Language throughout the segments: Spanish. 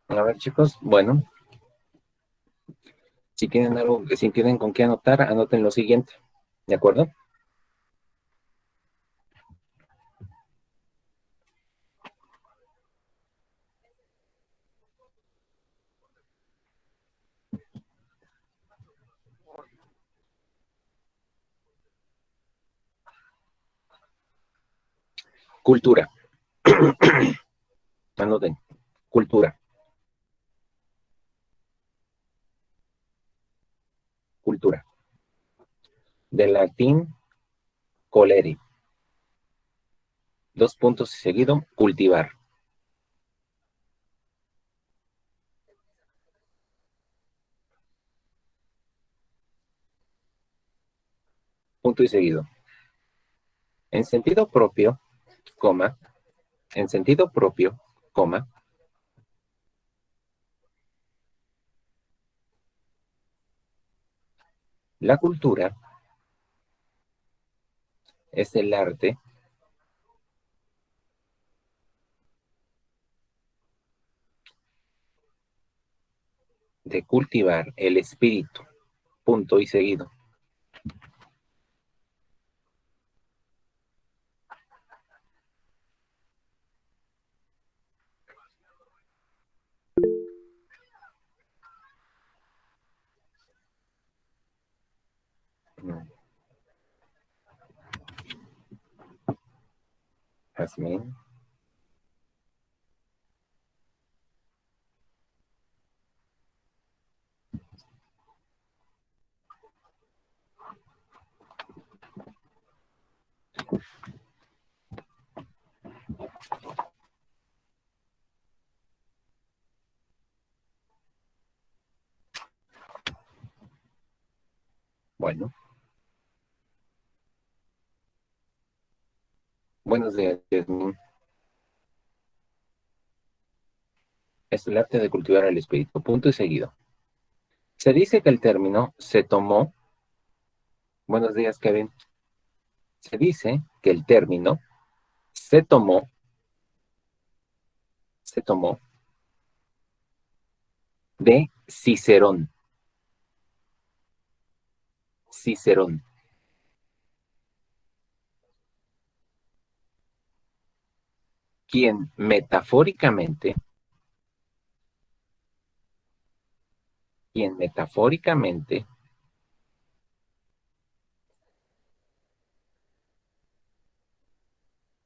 A ver, chicos, bueno, si tienen con qué anotar, anoten lo siguiente, ¿de acuerdo? Cultura, anoten, cultura, cultura. Del latín, coleri, dos puntos y seguido, cultivar, punto y seguido. En sentido propio, coma, en sentido propio, coma, la cultura es el arte de cultivar el espíritu, punto y seguido. Jazmín, bueno, buenos días, Jazmín. Es el arte de cultivar el espíritu, punto y seguido. Se dice que el término se tomó, buenos días, Kevin. Se dice que el término se tomó, se tomó de Cicerón. Cicerón, quien metafóricamente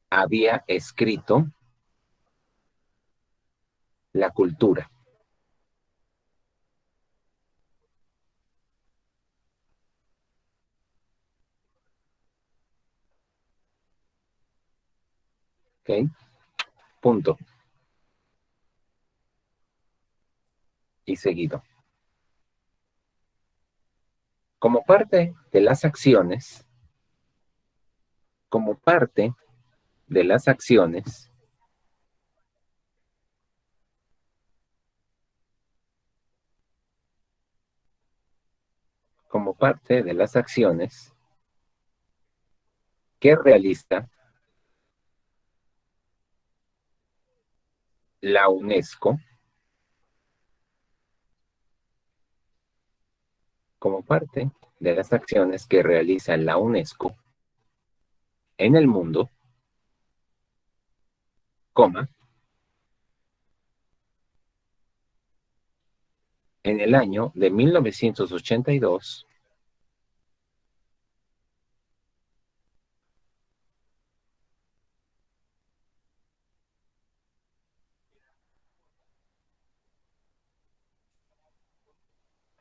había escrito la cultura. ¿Ok? Punto y seguido. Como parte de las acciones, como parte de las acciones, como parte de las acciones que realiza la UNESCO, como parte de las acciones que realiza la UNESCO en el mundo, coma, en el año de 1982,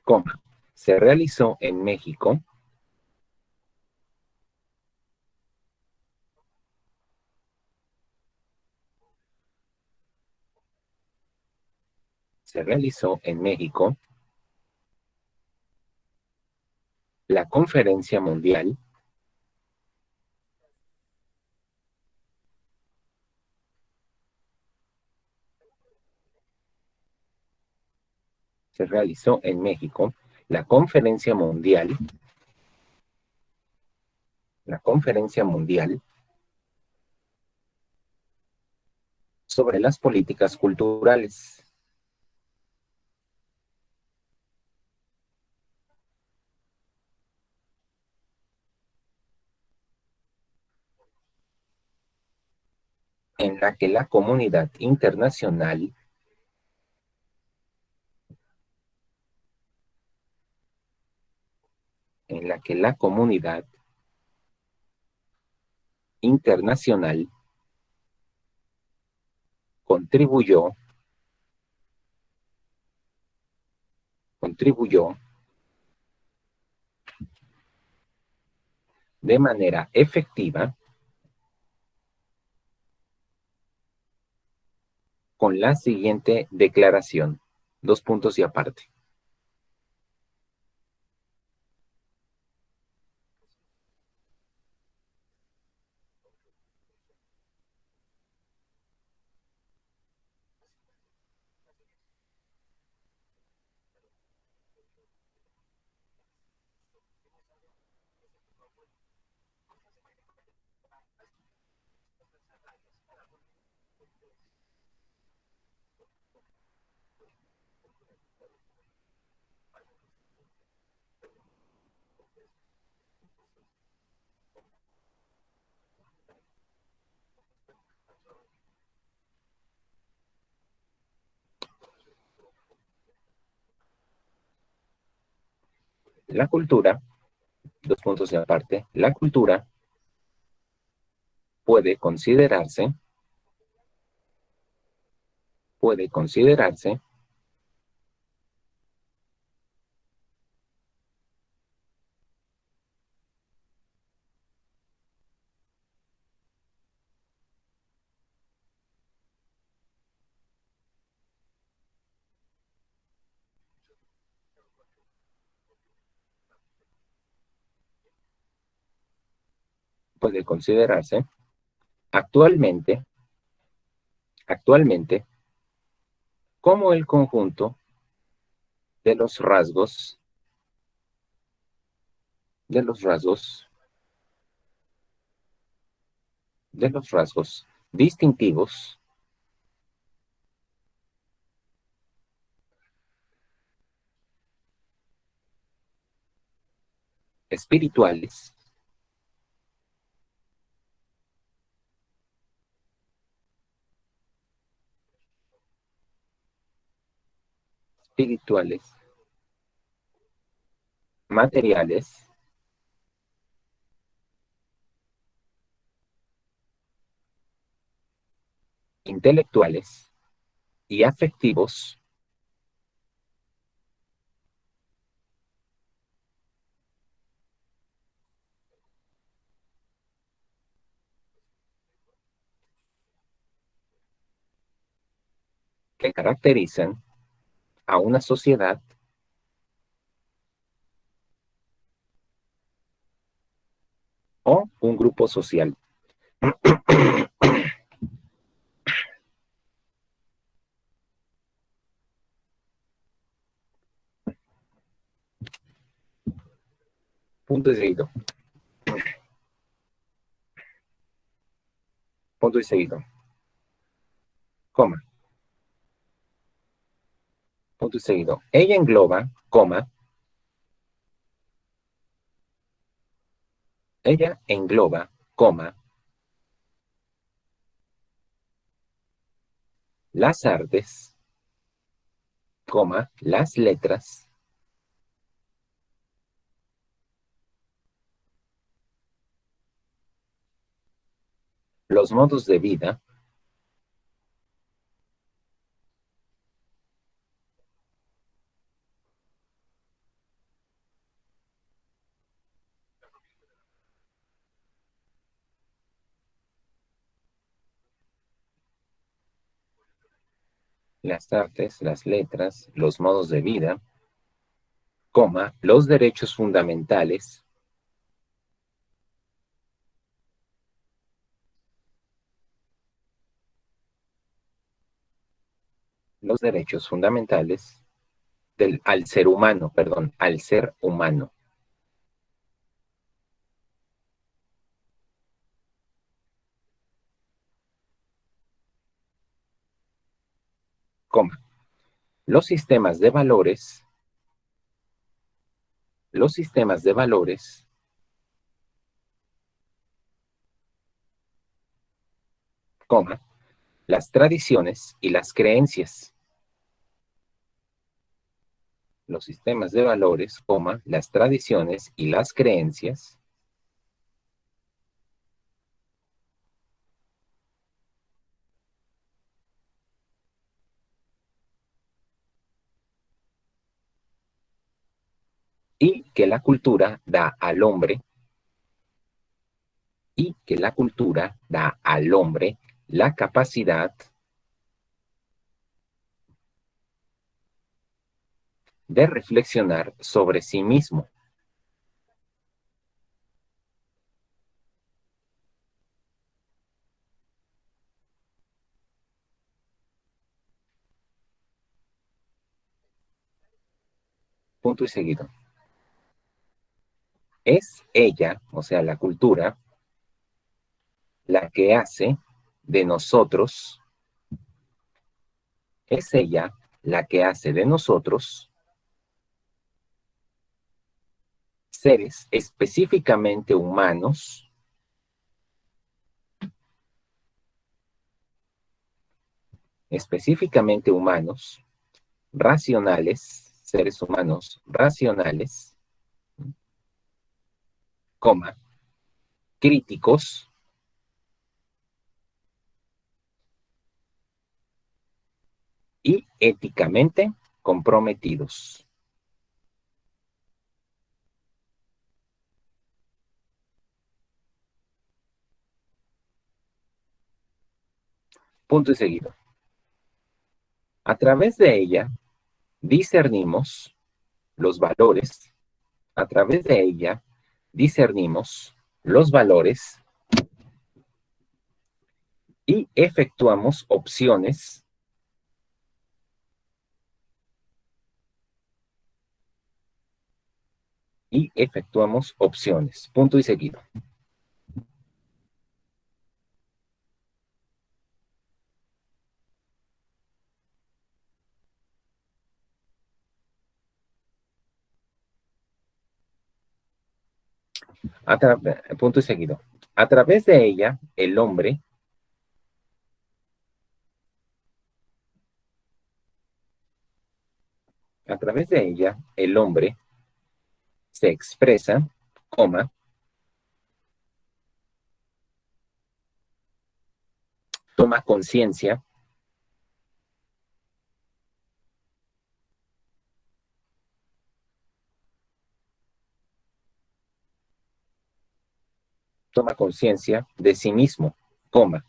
coma, se realizó en México, se realizó en México la conferencia mundial se realizó en México la conferencia mundial, la conferencia mundial sobre las políticas culturales. en la que la comunidad internacional en la que la comunidad internacional contribuyó, contribuyó de manera efectiva con la siguiente declaración. Dos puntos y aparte. La cultura, dos puntos y aparte, la cultura puede considerarse, puede considerarse puede considerarse actualmente, actualmente como el conjunto de los rasgos, de los rasgos, de los rasgos distintivos, espirituales, espirituales, materiales, intelectuales y afectivos que caracterizan a una sociedad o un grupo social. Punto y seguido. Punto y seguido. Coma. Punto y seguido. Ella engloba, coma. Ella engloba, coma, las artes, coma, las letras, los modos de vida, las artes, las letras, los modos de vida, coma, los derechos fundamentales, los derechos fundamentales al ser humano, perdón, al ser humano, coma, los sistemas de valores, los sistemas de valores, coma, las tradiciones y las creencias. Los sistemas de valores, coma, las tradiciones y las creencias. Y que la cultura da al hombre, y que la cultura da al hombre la capacidad de reflexionar sobre sí mismo. Punto y seguido. Es ella, o sea, la cultura, la que hace de nosotros, es ella la que hace de nosotros seres específicamente humanos, racionales, seres humanos racionales, coma, críticos y éticamente comprometidos. Punto y seguido. A través de ella discernimos los valores, a través de ella discernimos los valores y efectuamos opciones punto y seguido. Punto y seguido. A través de ella, el hombre a través de ella, el hombre se expresa, coma, toma conciencia, de sí mismo, coma,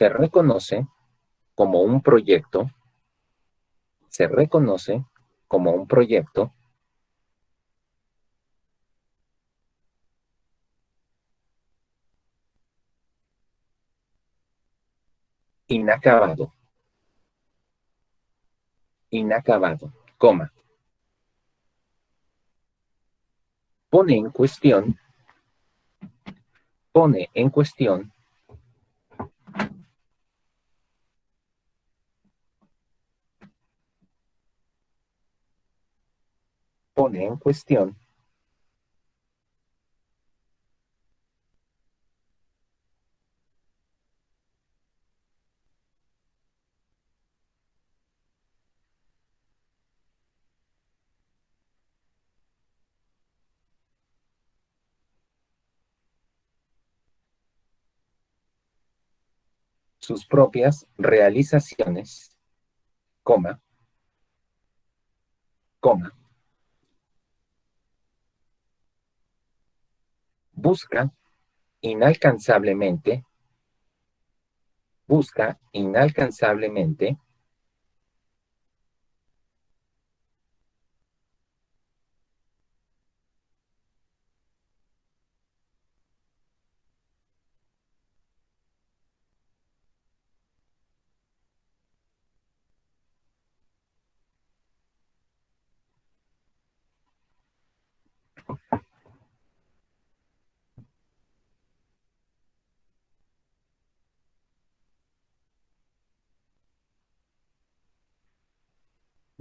se reconoce como un proyecto, se reconoce como un proyecto inacabado, inacabado, coma, pone en cuestión, pone en cuestión, pone en cuestión sus propias realizaciones, coma, coma, busca inalcanzablemente, busca inalcanzablemente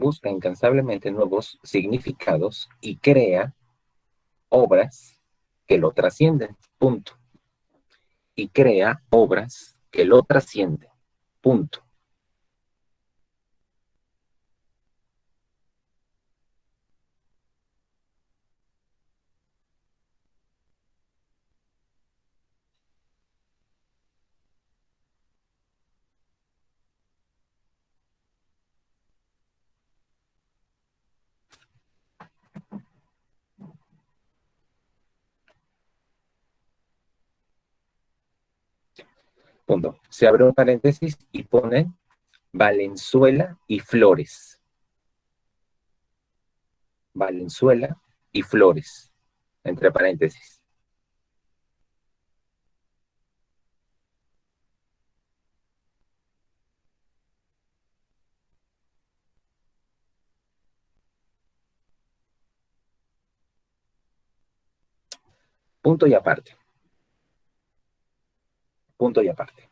busca incansablemente nuevos significados y crea obras que lo trascienden, punto. Y crea obras que lo trascienden, punto. Punto. Se abre un paréntesis y pone Valenzuela y Flores. Valenzuela y Flores, entre paréntesis. Punto y aparte. Punto y aparte.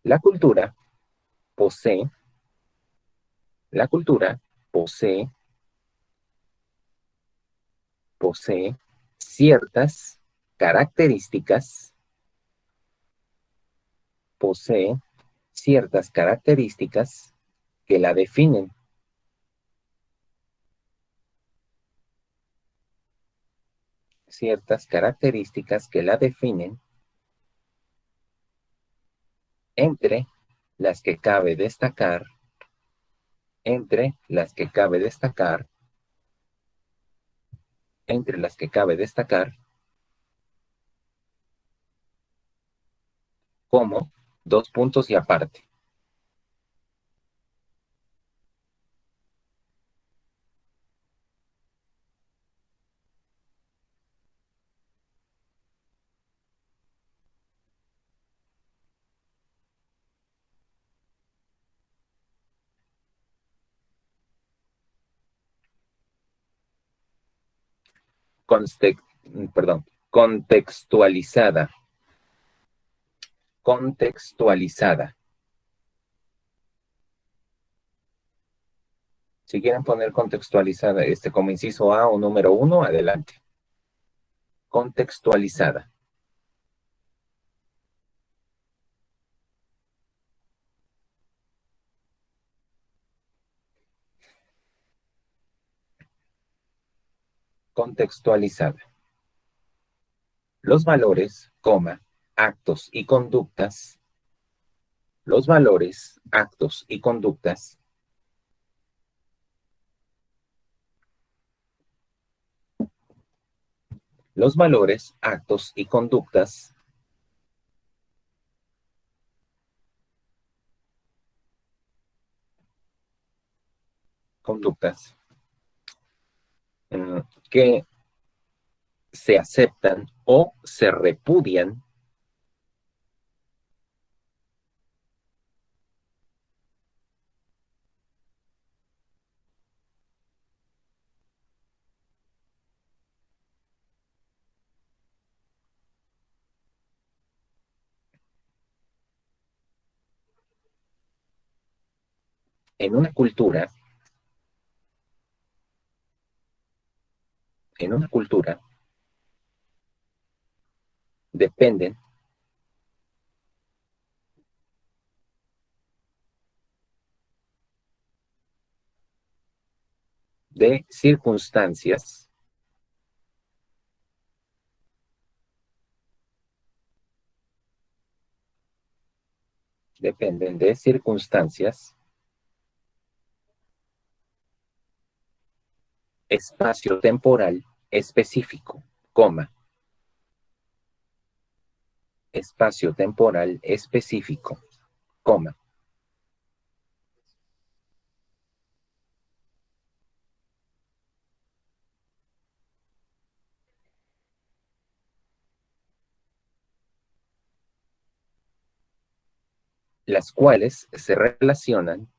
La cultura posee, la cultura posee, posee ciertas características, posee ciertas características que la definen, ciertas características que la definen, entre las que cabe destacar, entre las que cabe destacar, entre las que cabe destacar, como dos puntos y aparte. Conste perdón, contextualizada, contextualizada. Si quieren poner contextualizada como inciso A o número uno, adelante. Contextualizada. Contextualizada. Los valores, coma, actos y conductas, los valores, actos y conductas, los valores, actos y conductas, conductas que se aceptan o se repudian en una cultura, en una cultura, dependen de circunstancias, dependen de circunstancias, espacio temporal específico, coma, espacio temporal específico, coma, las cuales se relacionan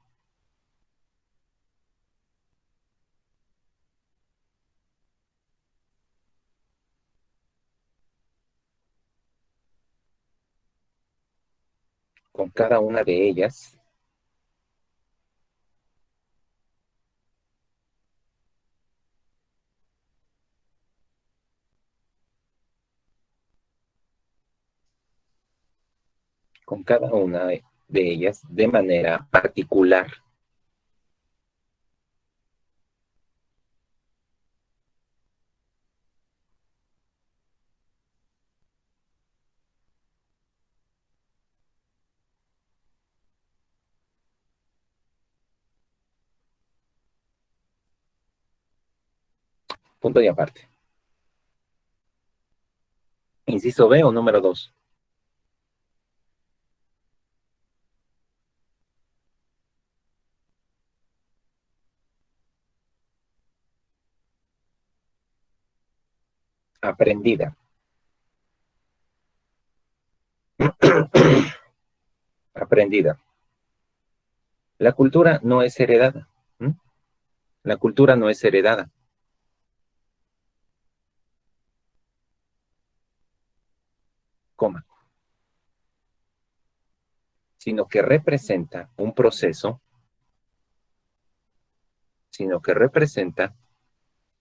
con cada una de ellas, con cada una de ellas de manera particular. Punto y aparte. Inciso B o número 2. Aprendida. Aprendida. La cultura no es heredada. ¿Mm? La cultura no es heredada. Coma. Sino que representa un proceso, sino que representa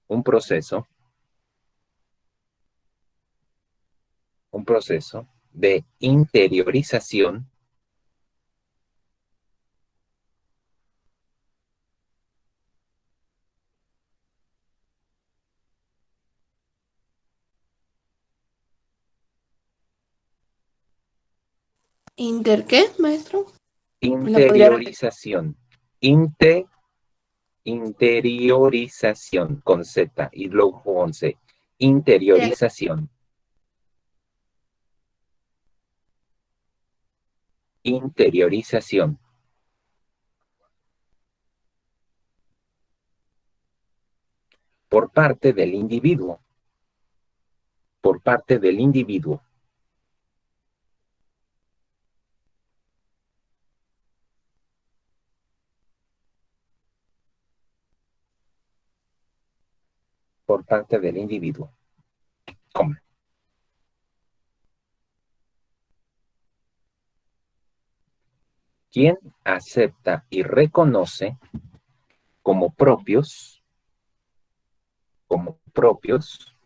un proceso, un proceso de interiorización ¿Inter qué, maestro? ¿Me la podría repetir? interiorización, interiorización con Z y luego con C, interiorización, interiorización, por parte del individuo, por parte del individuo, por parte del individuo, coma. Quien acepta y reconoce como propios, como propios,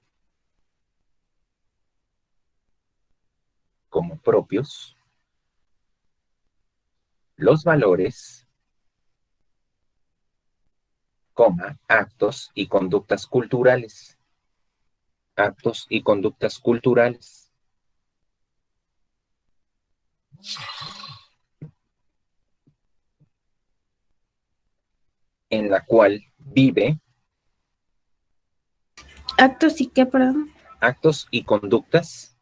como propios, los valores, coma, actos y conductas culturales, actos y conductas culturales, en la cual vive Actos y qué, perdón. actos y conductas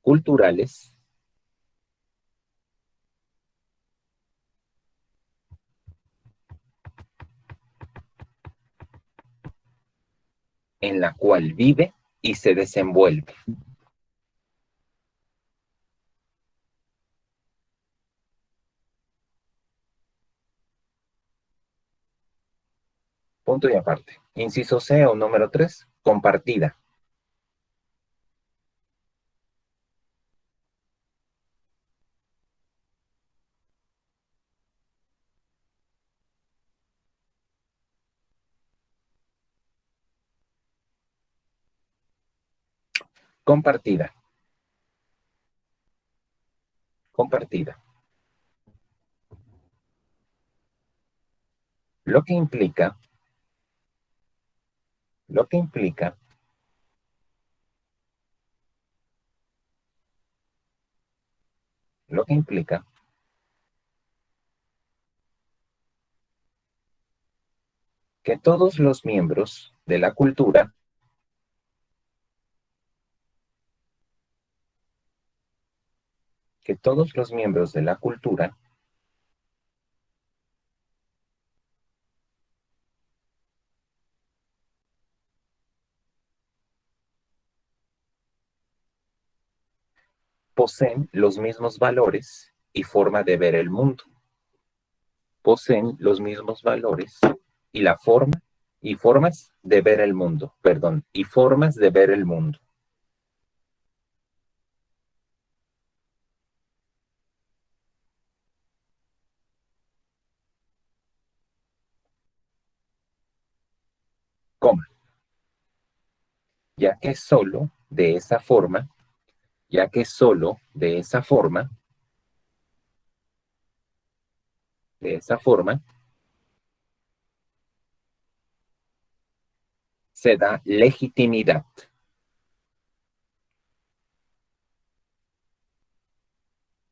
culturales en la cual vive y se desenvuelve. Punto y aparte. Inciso C o número 3, compartida. Compartida. Compartida. Lo que implica, lo que implica lo que implica que todos los miembros de la cultura, que todos los miembros de la cultura poseen los mismos valores y forma de ver el mundo. Poseen los mismos valores y la forma y formas de ver el mundo, perdón, y formas de ver el mundo. coma, ya que solo de esa forma, ya que solo de esa forma, se da legitimidad.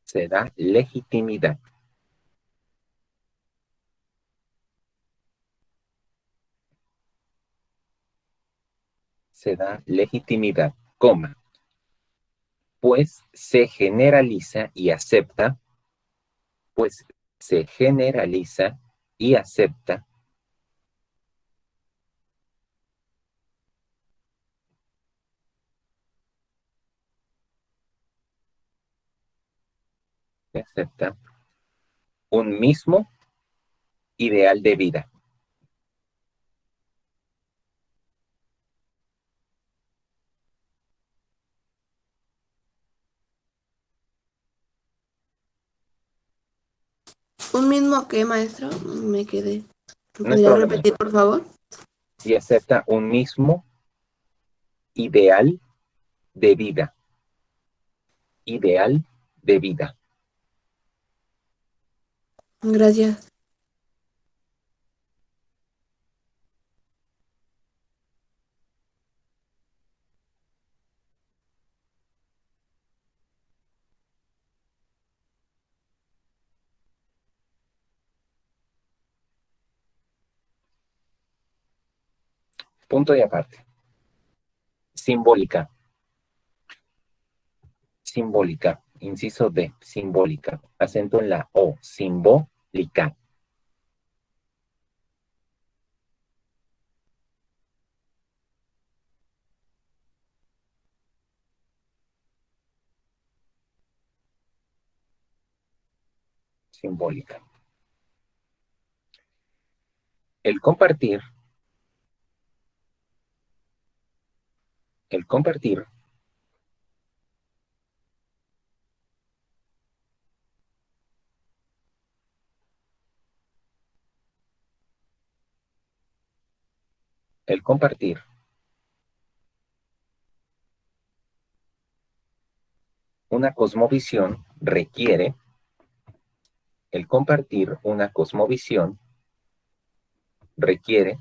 Se da legitimidad. Se da legitimidad, coma, pues se generaliza y acepta, pues se generaliza y acepta un mismo ideal de vida. ¿Un mismo qué, maestro? Me quedé. ¿Me No hay podría problema. repetir, por favor? Y acepta un mismo ideal de vida. Ideal de vida. Gracias. Punto y aparte. Simbólica. Simbólica. Inciso D. Simbólica. Acento en la O. Simbólica. Simbólica. El compartir. El compartir el compartir una cosmovisión requiere, el compartir una cosmovisión requiere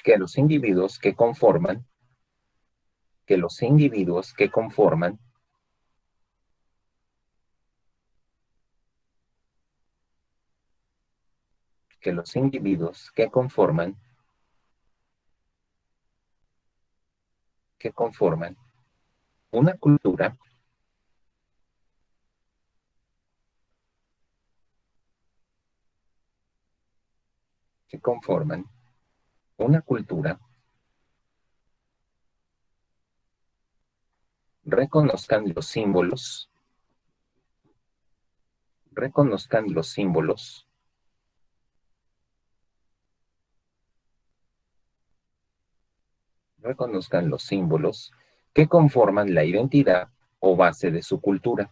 que los individuos que conforman, que los individuos que conforman que los individuos que conforman una cultura que conforman una cultura reconozcan los símbolos, reconozcan los símbolos, reconozcan los símbolos que conforman la identidad o base de su cultura.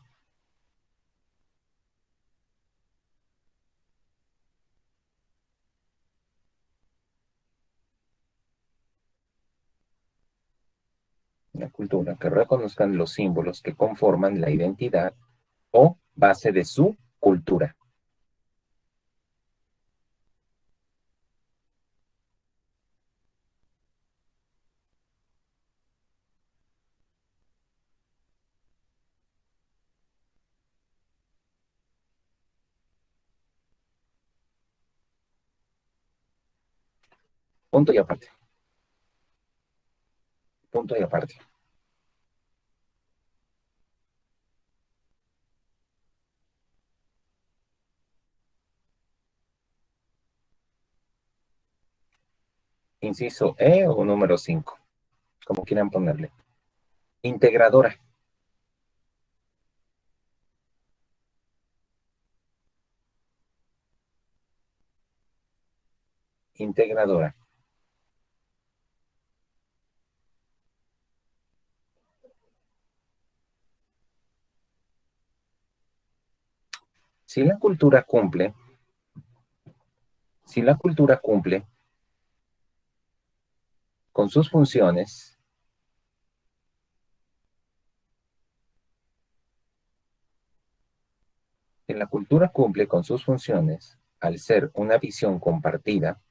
Una cultura que reconozcan los símbolos que conforman la identidad o base de su cultura. Punto y aparte. Punto y aparte. Inciso E o número 5, como quieran ponerle. Integradora. integradora. Si la cultura cumple con sus funciones, si la cultura cumple con sus funciones al ser una visión compartida,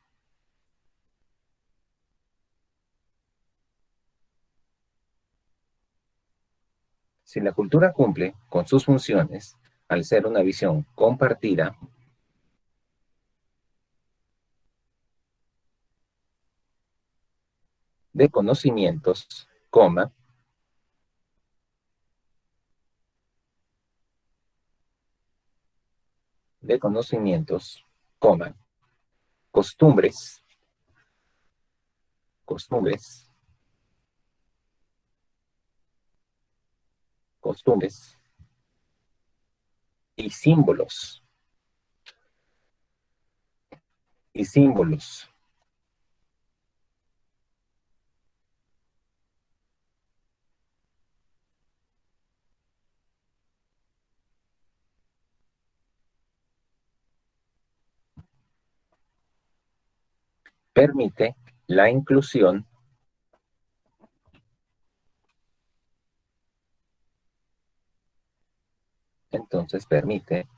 si la cultura cumple con sus funciones al ser una visión compartida, de conocimientos, coma, de conocimientos, coma, costumbres, costumbres, costumbres y símbolos, y símbolos. Permite la inclusión entonces permite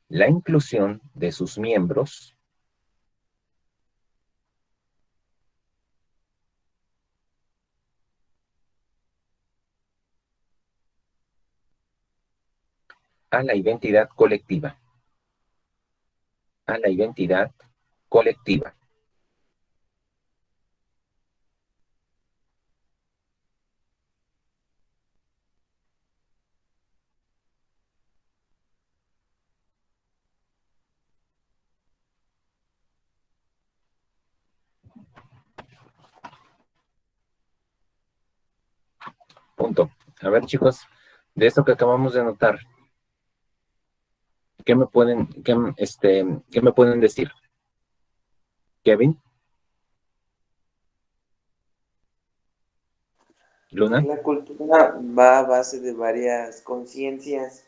la inclusión de sus miembros a la identidad colectiva, a la identidad colectiva. Punto. A ver, chicos, de esto que acabamos de notar, ¿qué me pueden decir? Kevin, Que Luna, la cultura va a base de varias conciencias.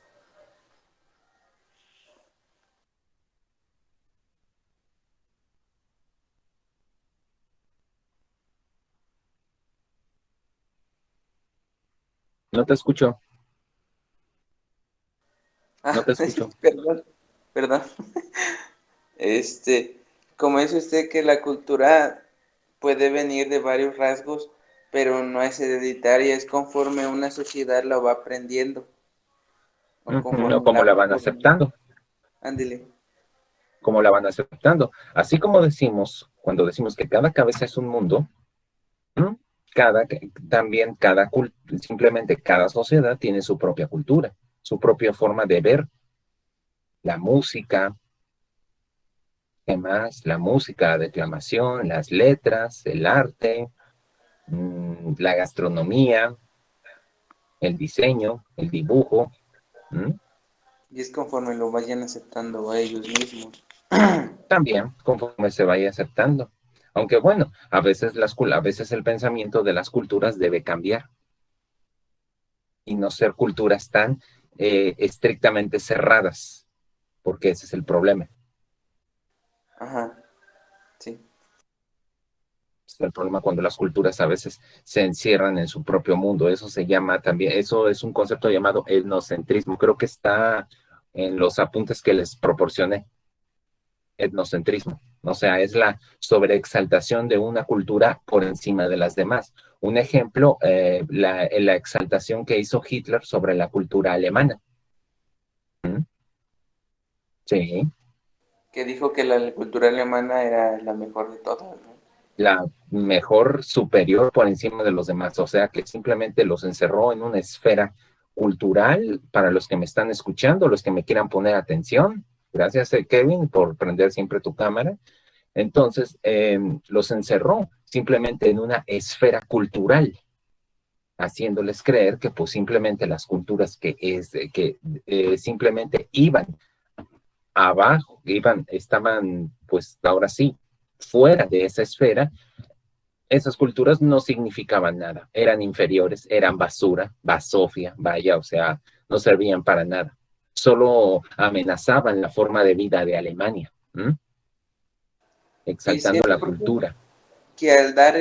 no te escucho, Ah, no te escucho. perdón, perdón. Como dice usted que la cultura puede venir de varios rasgos, pero no es hereditaria, es conforme una sociedad la va aprendiendo o No, conforme como la la va van aceptando, Ándele. como la van aceptando. Así como decimos, cuando decimos que cada cabeza es un mundo, ¿m? También simplemente cada sociedad tiene su propia cultura, su propia forma de ver la música, ¿qué más? La música, la declamación, las letras, el arte, la gastronomía, el diseño, el dibujo, ¿m? Y es conforme lo vayan aceptando a ellos mismos. También conforme se vaya aceptando. Aunque bueno, a veces el pensamiento de las culturas debe cambiar y no ser culturas tan estrictamente cerradas, porque ese es el problema. Ajá, sí. Es el problema cuando las culturas a veces se encierran en su propio mundo. Eso se llama también, eso es un concepto llamado etnocentrismo. Creo que está en los apuntes que les proporcioné. Etnocentrismo. O sea, es la sobreexaltación de una cultura por encima de las demás. Un ejemplo, la exaltación que hizo Hitler sobre la cultura alemana. ¿Mm? Sí, Que dijo que la cultura alemana era la mejor de todas, ¿no? la mejor superior por encima de los demás. O sea, que simplemente los encerró en una esfera cultural para los que me están escuchando, los que me quieran poner atención. Gracias, Kevin, por prender siempre tu cámara. Entonces, los encerró simplemente en una esfera cultural. haciéndoles creer que pues simplemente las culturas simplemente iban abajo, estaban pues ahora sí, fuera de esa esfera, esas culturas no significaban nada, eran inferiores, eran basura, basofia, vaya, o sea, no servían para nada, solo amenazaban la forma de vida de Alemania, Y exaltando la siento cultura. que al dar,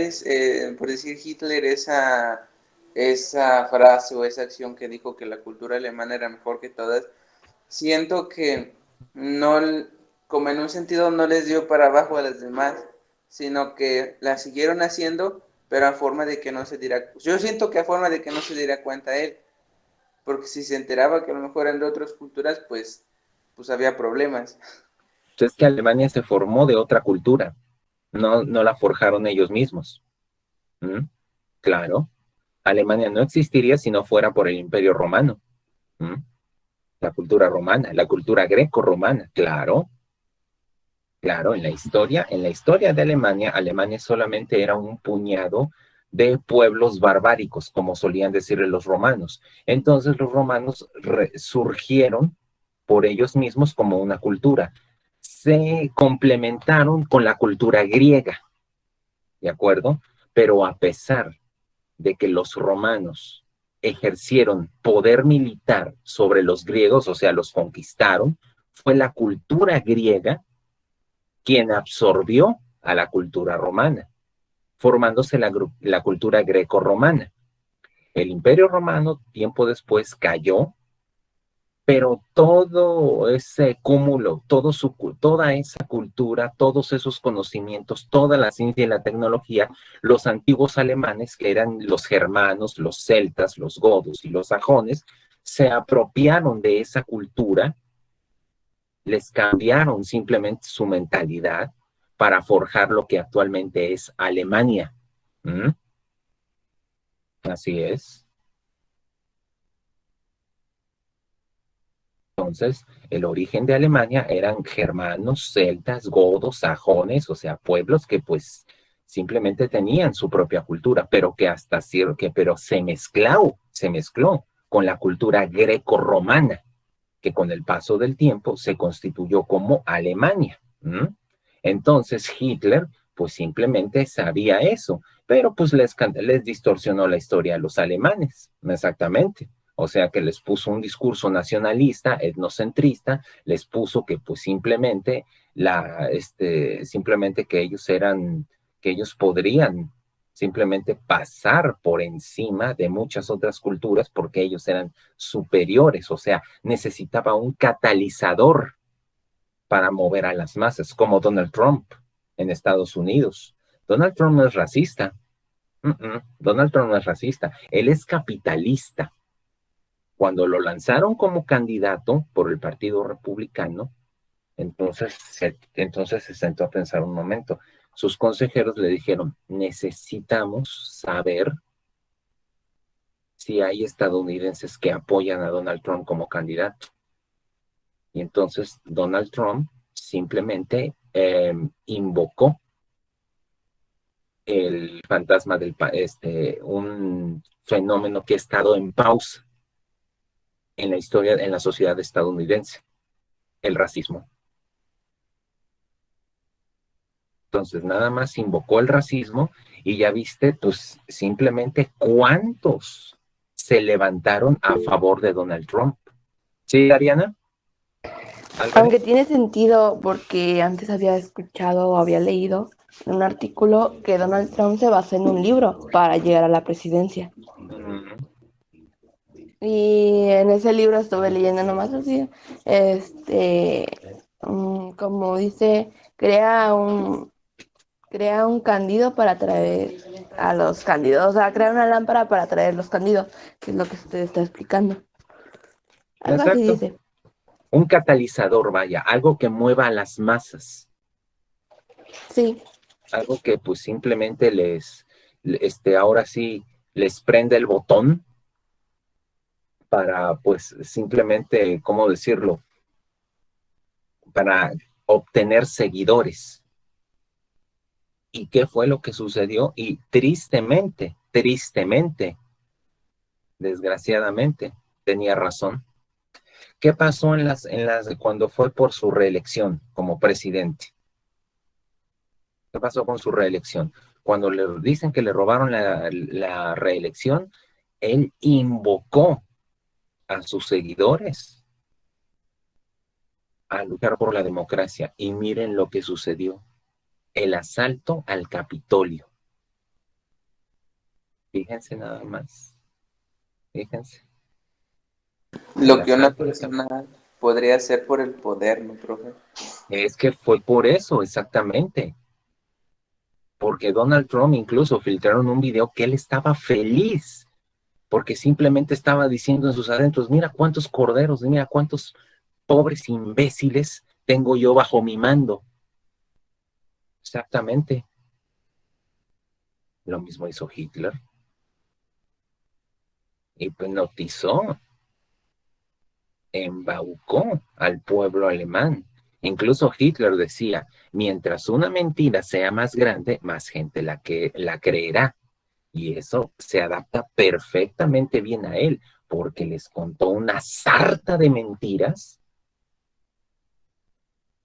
por decir Hitler, esa frase o esa acción que dijo que la cultura alemana era mejor que todas, siento que no, como en un sentido no les dio para abajo a las demás, sino que la siguieron haciendo, pero a forma de que no se diera, yo siento que a forma de que no se diera cuenta él, porque si se enteraba que a lo mejor eran de otras culturas, pues había problemas. Entonces que Alemania se formó de otra cultura, no la forjaron ellos mismos. ¿Mm? Claro, Alemania no existiría si no fuera por el Imperio Romano. ¿Mm? La cultura romana, la cultura greco-romana, claro, claro, en la historia de Alemania, Alemania solamente era un puñado de pueblos barbáricos, como solían decirle los romanos. Entonces los romanos surgieron por ellos mismos como una cultura. Se complementaron con la cultura griega, ¿de acuerdo? Pero a pesar de que los romanos ejercieron poder militar sobre los griegos, o sea, los conquistaron, fue la cultura griega quien absorbió a la cultura romana, formándose la cultura greco-romana. El Imperio Romano tiempo después cayó, pero todo ese cúmulo, toda esa cultura, todos esos conocimientos, toda la ciencia y la tecnología, los antiguos alemanes, que eran los germanos, los celtas, los godos y los sajones, se apropiaron de esa cultura, les cambiaron simplemente su mentalidad para forjar lo que actualmente es Alemania. ¿Mm? Así es. Entonces, el origen de Alemania eran germanos, celtas, godos, sajones, o sea, pueblos que pues simplemente tenían su propia cultura, pero que pero se mezcló con la cultura greco-romana, que con el paso del tiempo se constituyó como Alemania. ¿Mm? Entonces, Hitler pues simplemente sabía eso, pero pues les distorsionó la historia a los alemanes, exactamente. O sea que les puso un discurso nacionalista, etnocentrista, les puso que pues simplemente que ellos podrían simplemente pasar por encima de muchas otras culturas porque ellos eran superiores, o sea, necesitaba un catalizador para mover a las masas, como Donald Trump en Estados Unidos. Donald Trump no es racista. Donald Trump no es racista, él es capitalista. Cuando lo lanzaron como candidato por el Partido Republicano, entonces se sentó a pensar un momento. Sus consejeros le dijeron, necesitamos saber si hay estadounidenses que apoyan a Donald Trump como candidato. Y entonces Donald Trump simplemente invocó el fantasma un fenómeno que ha estado en pausa en la historia, en la sociedad estadounidense, el racismo. Entonces nada más invocó el racismo y ya viste, pues simplemente cuántos se levantaron a favor de Donald Trump. ¿Sí, Ariana? Aunque ¿Álvarez? tiene sentido porque antes había escuchado o había leído un artículo que Donald Trump se basó en un libro para llegar a la presidencia. Mm, Y en ese libro estuve leyendo nomás así, como dice, crea un candido para atraer a los candidos, o sea, crea una lámpara para atraer los candidos, que es lo que usted está explicando. Algo así exacto. dice. Un catalizador, vaya, algo que mueva a las masas, Sí, algo que pues simplemente ahora sí, les prende el botón para pues simplemente, ¿cómo decirlo? Para obtener seguidores. ¿Y qué fue lo que sucedió? Y tristemente, desgraciadamente, tenía razón. ¿Qué pasó cuando fue por su reelección como presidente? ¿Qué pasó con su reelección? Cuando le dicen que le robaron la reelección, él invocó a sus seguidores a luchar por la democracia. Y miren lo que sucedió. El asalto al Capitolio. Fíjense nada más. Fíjense. El Lo que una asalto al persona podría hacer por el poder, ¿no, profe? Es que fue por eso, exactamente. Porque Donald Trump incluso filtraron un video que él estaba feliz, porque simplemente estaba diciendo en sus adentros, mira cuántos corderos, mira cuántos pobres imbéciles tengo yo bajo mi mando. Exactamente. Lo mismo hizo Hitler. Hipnotizó, embaucó al pueblo alemán. Incluso Hitler decía, mientras una mentira sea más grande, más gente la creerá. Y eso se adapta perfectamente bien a él, porque les contó una sarta de mentiras,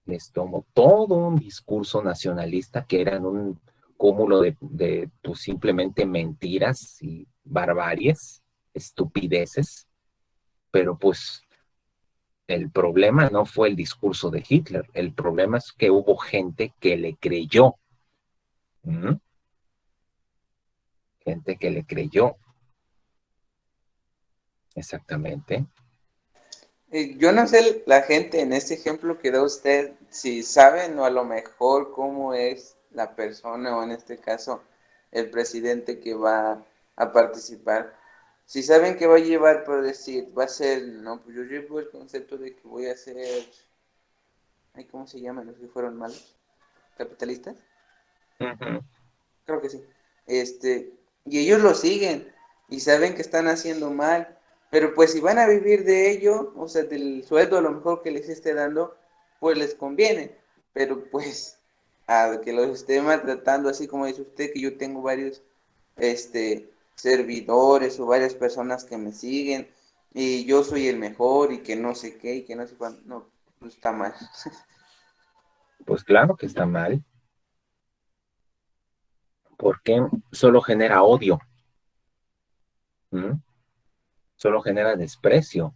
les tomó todo un discurso nacionalista que eran un cúmulo de pues, simplemente mentiras y barbaries, estupideces, pero pues el problema no fue el discurso de Hitler, el problema es que hubo gente que le creyó. ¿Mm? Gente que le creyó. Exactamente. Yo no sé la gente en este ejemplo que da usted, si saben o a lo mejor cómo es la persona o en este caso el presidente que va a participar. Si saben que va a llevar, por decir, va a ser, no, pues yo llevo el concepto de que voy a ser, ay, ¿cómo se llaman los que fueron malos? ¿Capitalistas? Uh-huh. Creo que sí. Y ellos lo siguen y saben que están haciendo mal, pero pues si van a vivir de ello, o sea, del sueldo a lo mejor que les esté dando, pues les conviene, pero pues a que los esté maltratando, así como dice usted, que yo tengo varios servidores o varias personas que me siguen y yo soy el mejor y que no sé qué y que no sé cuándo, no, pues está mal. Pues claro que está mal, porque solo genera odio. ¿Mm? Solo genera desprecio. O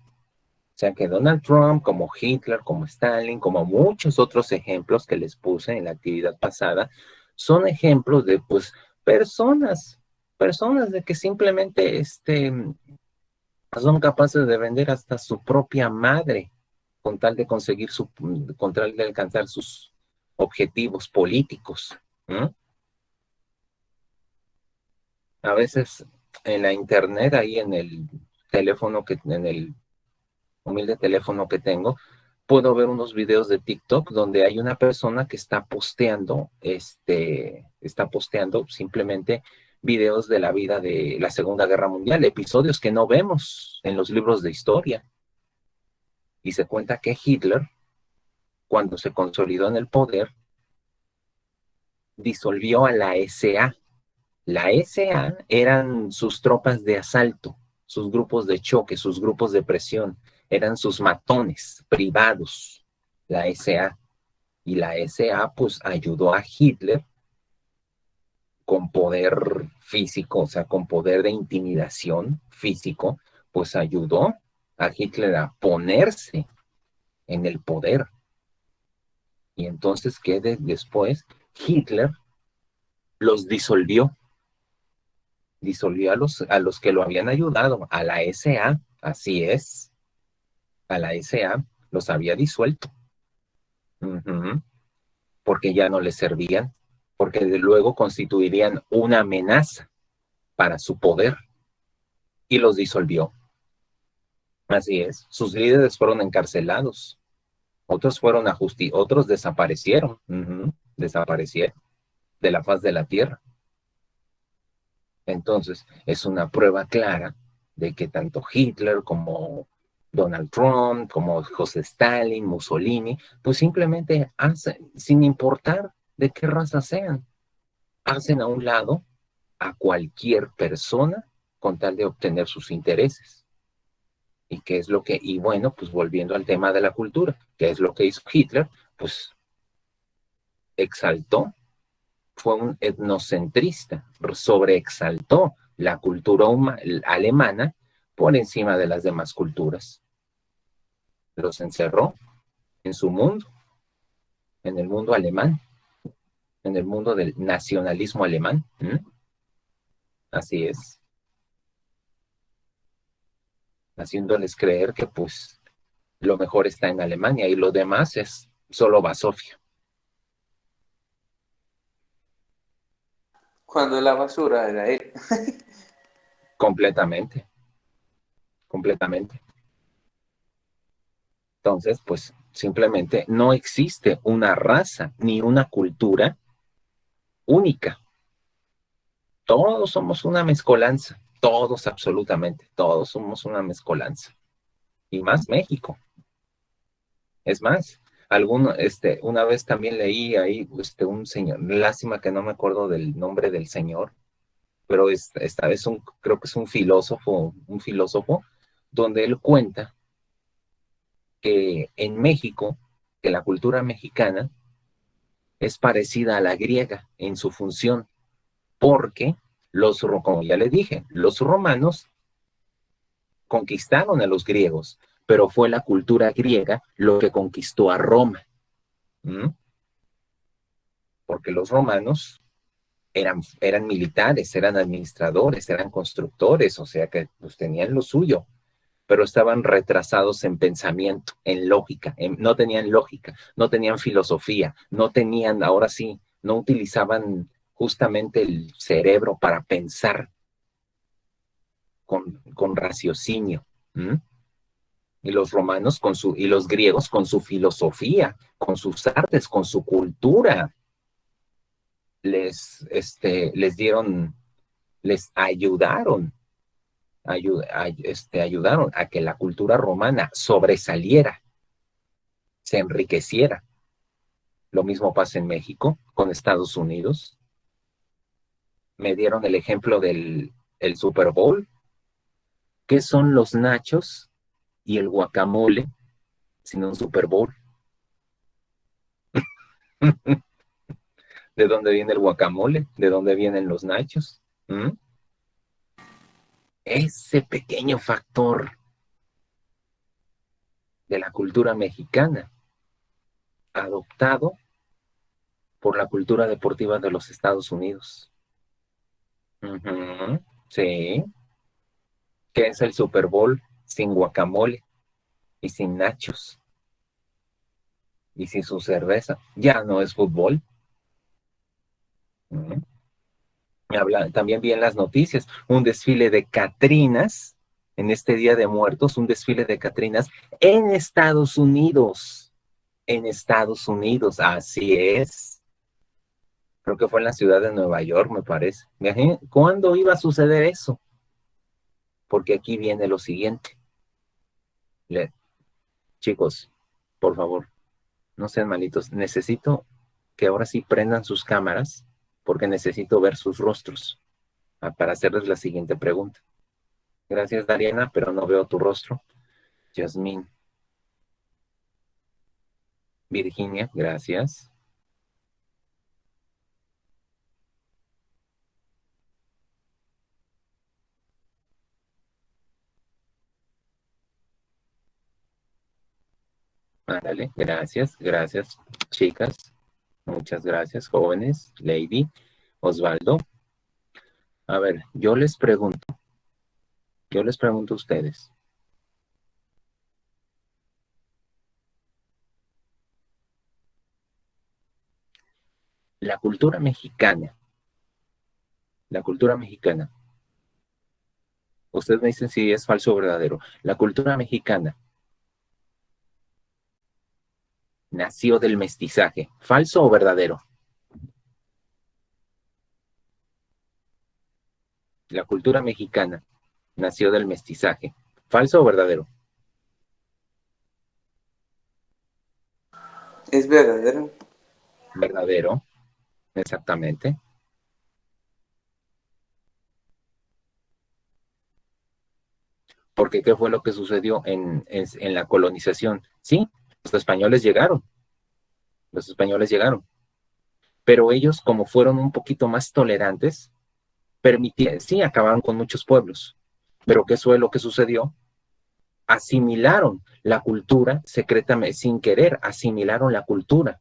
sea que Donald Trump, como Hitler, como Stalin, como muchos otros ejemplos que les puse en la actividad pasada, son ejemplos de pues personas de que simplemente son capaces de vender hasta su propia madre con tal de con tal de alcanzar sus objetivos políticos. ¿Mm? A veces en la internet, ahí en el en el humilde teléfono que tengo, puedo ver unos videos de TikTok donde hay una persona que está posteando simplemente videos de la vida de la Segunda Guerra Mundial, episodios que no vemos en los libros de historia. Y se cuenta que Hitler, cuando se consolidó en el poder, disolvió a la SA. La SA eran sus tropas de asalto, sus grupos de choque, sus grupos de presión, eran sus matones privados, la SA. Y la SA pues ayudó a Hitler con poder físico, o sea, con poder de intimidación físico, pues ayudó a Hitler a ponerse en el poder. Y entonces, después? Hitler los disolvió a los que lo habían ayudado, a la SA, así es, a la SA los había disuelto, uh-huh, porque ya no les servían, porque de luego constituirían una amenaza para su poder y los disolvió. Así es, sus líderes fueron encarcelados, otros fueron otros desaparecieron, uh-huh, desaparecieron de la faz de la tierra. Entonces, es una prueba clara de que tanto Hitler como Donald Trump, como José Stalin, Mussolini, pues simplemente hacen, sin importar de qué raza sean, hacen a un lado a cualquier persona con tal de obtener sus intereses. ¿Y qué es lo que? Y bueno, pues volviendo al tema de la cultura, ¿qué es lo que hizo Hitler? Pues exaltó, fue un etnocentrista, sobreexaltó la cultura alemana por encima de las demás culturas. Los encerró en su mundo, en el mundo alemán, en el mundo del nacionalismo alemán. Así es, haciéndoles creer que pues lo mejor está en Alemania y lo demás es solo basofia. Cuando la basura era él. Completamente, completamente. Entonces, pues simplemente no existe una raza ni una cultura única. Todos somos una mezcolanza, todos absolutamente, todos somos una mezcolanza. Y más México. Es más, una vez también leí ahí un señor, lástima que no me acuerdo del nombre del señor, pero esta vez creo que es un filósofo, donde él cuenta que en México, que la cultura mexicana es parecida a la griega en su función, porque como ya le dije, los romanos conquistaron a los griegos, pero fue la cultura griega lo que conquistó a Roma. ¿Mm? Porque los romanos eran militares, eran administradores, eran constructores, o sea que pues, tenían lo suyo, pero estaban retrasados en pensamiento, en lógica, no tenían lógica, no tenían filosofía, no tenían, ahora sí, no utilizaban justamente el cerebro para pensar con raciocinio. ¿Mm? Y los romanos y los griegos con su filosofía, con sus artes, con su cultura, les dieron, les ayudaron a que la cultura romana sobresaliera, se enriqueciera. Lo mismo pasa en México con Estados Unidos. Me dieron el ejemplo del el Super Bowl. ¿Qué son los nachos y el guacamole sino un Super Bowl? ¿De dónde viene el guacamole? ¿De dónde vienen los nachos? ¿Mm? Ese pequeño factor de la cultura mexicana, adoptado por la cultura deportiva de los Estados Unidos. Ujú, sí, que es el Super Bowl sin guacamole y sin nachos y sin su cerveza. Ya no es fútbol. Ujú. También vi en las noticias un desfile de Catrinas en este Día de Muertos, un desfile de Catrinas en Estados Unidos. En Estados Unidos, así es. Creo que fue en la ciudad de Nueva York, me parece. ¿Cuándo iba a suceder eso? Porque aquí viene lo siguiente. Le- Chicos, por favor, no sean malitos. Necesito que ahora sí prendan sus cámaras porque necesito ver sus rostros para hacerles la siguiente pregunta. Gracias, Dariana, pero no veo tu rostro. Yasmín. Virginia, gracias. Ándale, gracias, gracias, chicas. Muchas gracias, jóvenes, Lady, Osvaldo. A ver, yo les pregunto a ustedes. La cultura mexicana, la cultura mexicana, ustedes me dicen si es falso o verdadero. La cultura mexicana nació del mestizaje, ¿falso o verdadero? La cultura mexicana nació del mestizaje, ¿falso o verdadero? Es verdadero. Verdadero, exactamente. Porque ¿qué fue lo que sucedió en la colonización? Sí, los españoles llegaron, los españoles llegaron, pero ellos, como fueron un poquito más tolerantes, permitieron, sí, acabaron con muchos pueblos, pero ¿qué fue lo que sucedió? Asimilaron la cultura secretamente, sin querer, asimilaron la cultura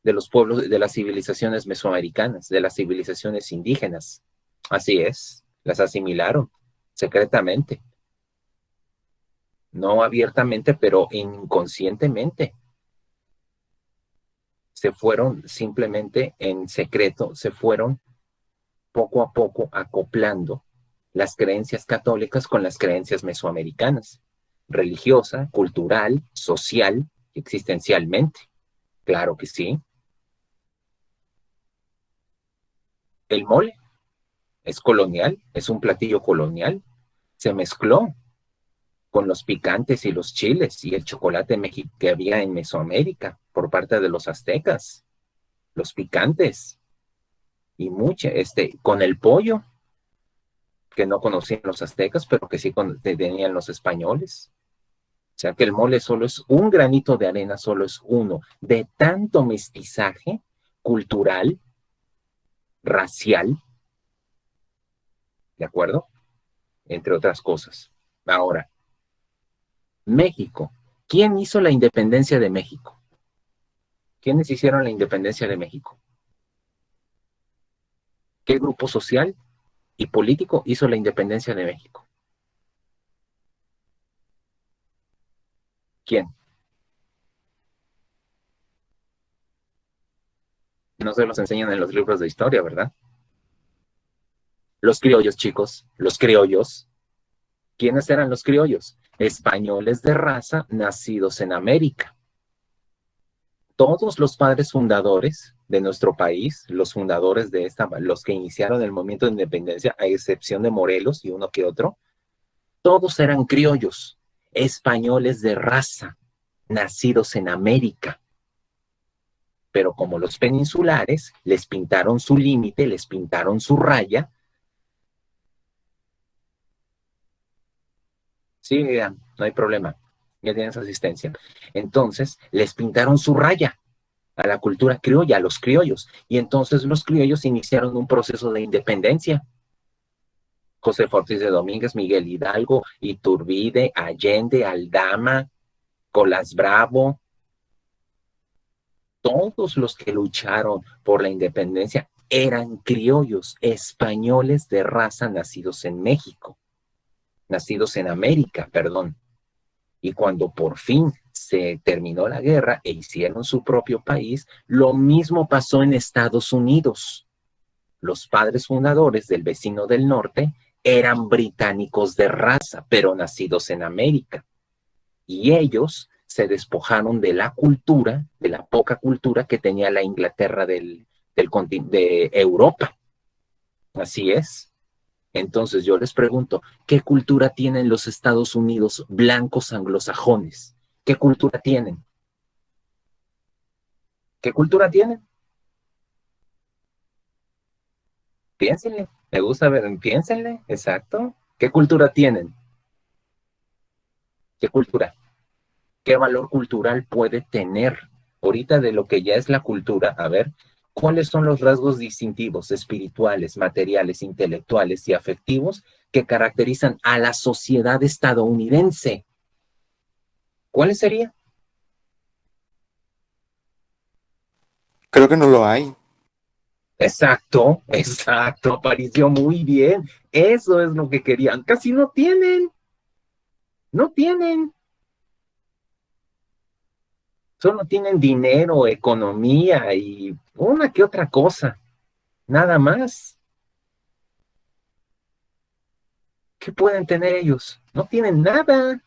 de los pueblos, de las civilizaciones mesoamericanas, de las civilizaciones indígenas. Así es, las asimilaron secretamente, no abiertamente, pero inconscientemente. Se fueron simplemente en secreto, se fueron poco a poco acoplando las creencias católicas con las creencias mesoamericanas, religiosa, cultural, social, existencialmente. Claro que sí. El mole es colonial, es un platillo colonial. Se mezcló con los picantes y los chiles y el chocolate que había en Mesoamérica por parte de los aztecas, los picantes y mucho, con el pollo que no conocían los aztecas, pero que sí tenían los españoles. O sea que el mole solo es un granito de arena, solo es uno de tanto mestizaje cultural, racial, ¿de acuerdo? Entre otras cosas. Ahora, México. ¿Quién hizo la independencia de México? ¿Quiénes hicieron la independencia de México? ¿Qué grupo social y político hizo la independencia de México? ¿Quién? No se los enseñan en los libros de historia, ¿verdad? Los criollos, chicos, los criollos. ¿Quiénes eran los criollos? Españoles de raza nacidos en América. Todos los padres fundadores de nuestro país, los fundadores de los que iniciaron el movimiento de independencia, a excepción de Morelos y uno que otro, todos eran criollos, españoles de raza, nacidos en América. Pero como los peninsulares les pintaron su límite, les pintaron su raya. Sí, no hay problema, ya tienes asistencia. Entonces, les pintaron su raya a la cultura criolla, a los criollos, y entonces los criollos iniciaron un proceso de independencia. José Ortiz de Domínguez, Miguel Hidalgo, Iturbide, Allende, Aldama, Colas Bravo, todos los que lucharon por la independencia eran criollos, españoles de raza nacidos en México, nacidos en América, perdón. Y cuando por fin se terminó la guerra e hicieron su propio país, lo mismo pasó en Estados Unidos. Los padres fundadores del vecino del norte eran británicos de raza, pero nacidos en América. Y ellos se despojaron de la cultura, de la poca cultura que tenía la Inglaterra de Europa. Así es. Entonces yo les pregunto, ¿qué cultura tienen los Estados Unidos blancos anglosajones? ¿Qué cultura tienen? ¿Qué cultura tienen? Piénsenle, me gusta ver, piénsenle, exacto. ¿Qué cultura tienen? ¿Qué cultura? ¿Qué valor cultural puede tener? Ahorita de lo que ya es la cultura, a ver, ¿cuáles son los rasgos distintivos, espirituales, materiales, intelectuales y afectivos que caracterizan a la sociedad estadounidense? ¿Cuáles serían? Creo que no lo hay. Exacto, exacto, apareció muy bien. Eso es lo que querían. Casi no tienen, no tienen. Solo tienen dinero, economía y una que otra cosa. Nada más. ¿Qué pueden tener ellos? No tienen nada.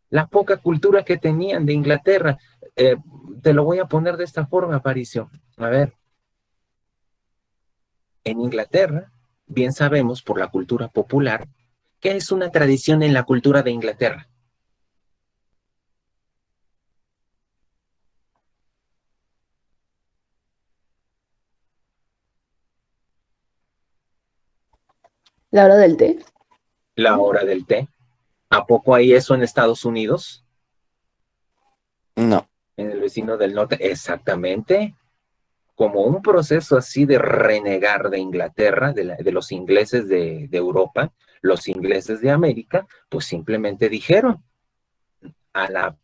La poca cultura que tenían de Inglaterra. Eh, Te lo voy a poner de esta forma, Aparicio. A ver, en Inglaterra, bien sabemos por la cultura popular, que es una tradición en la cultura de Inglaterra. La hora del té. La hora del té. ¿A poco hay eso en Estados Unidos? No. En el vecino del norte. Exactamente. Como un proceso así de renegar de Inglaterra, de los ingleses de Europa, los ingleses de América, pues simplemente dijeron a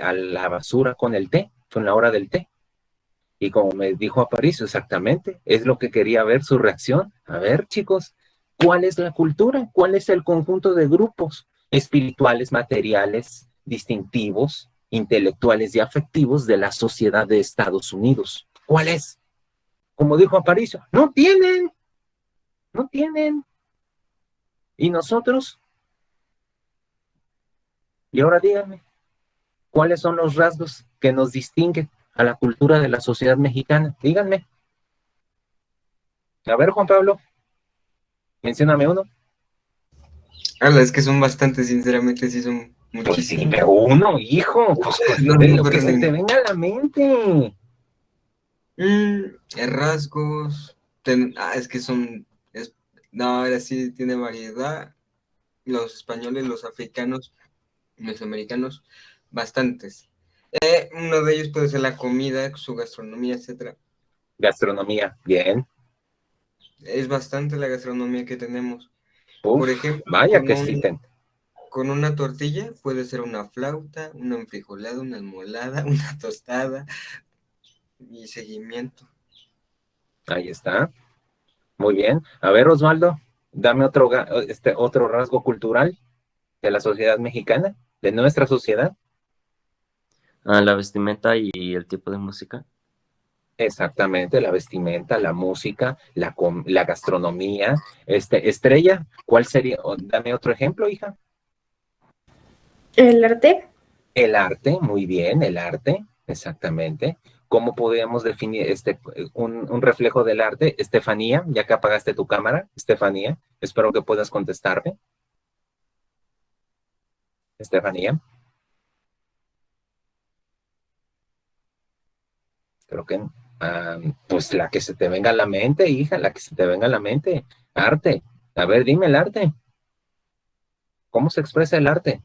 a la basura con el té, con la hora del té. Y como me dijo Aparicio, exactamente, es lo que quería ver su reacción. A ver, chicos, ¿cuál es la cultura? ¿Cuál es el conjunto de grupos espirituales, materiales, distintivos, intelectuales y afectivos de la sociedad de Estados Unidos? ¿Cuál es? Como dijo Aparicio, no tienen, no tienen. ¿Y nosotros? Y ahora díganme, ¿cuáles son los rasgos que nos distinguen a la cultura de la sociedad mexicana? Díganme. A ver, Juan Pablo, mencióname uno. Es que son bastantes, sinceramente, sí son Pues muchísimos. dime uno, hijo, pues No, de no, lo que pero se te venga a la mente. rasgos, es que no, ahora sí tiene variedad. Los españoles, los africanos, los americanos, bastantes. Uno de ellos puede ser la comida, su gastronomía, etcétera. Gastronomía, bien. Es bastante la gastronomía que tenemos. Uf, Por ejemplo, vaya que existen. con una tortilla puede ser una flauta, una enfrijolada, una almohadada, una tostada y seguimiento. Ahí está. Muy bien. A ver, Osvaldo, dame otro rasgo cultural de la sociedad mexicana, de nuestra sociedad. La vestimenta y el tipo de música. Exactamente, la vestimenta, la música, la gastronomía. Estrella, ¿cuál sería? Dame otro ejemplo, hija. El arte, El arte, muy bien, el arte, exactamente. ¿Cómo podríamos definir un reflejo del arte? Estefanía, ya que apagaste tu cámara, Estefanía, espero que puedas contestarme. Estefanía, creo que, pues la que se te venga a la mente, hija, la que se te venga a la mente. Arte. A ver, dime el arte. ¿Cómo se expresa el arte?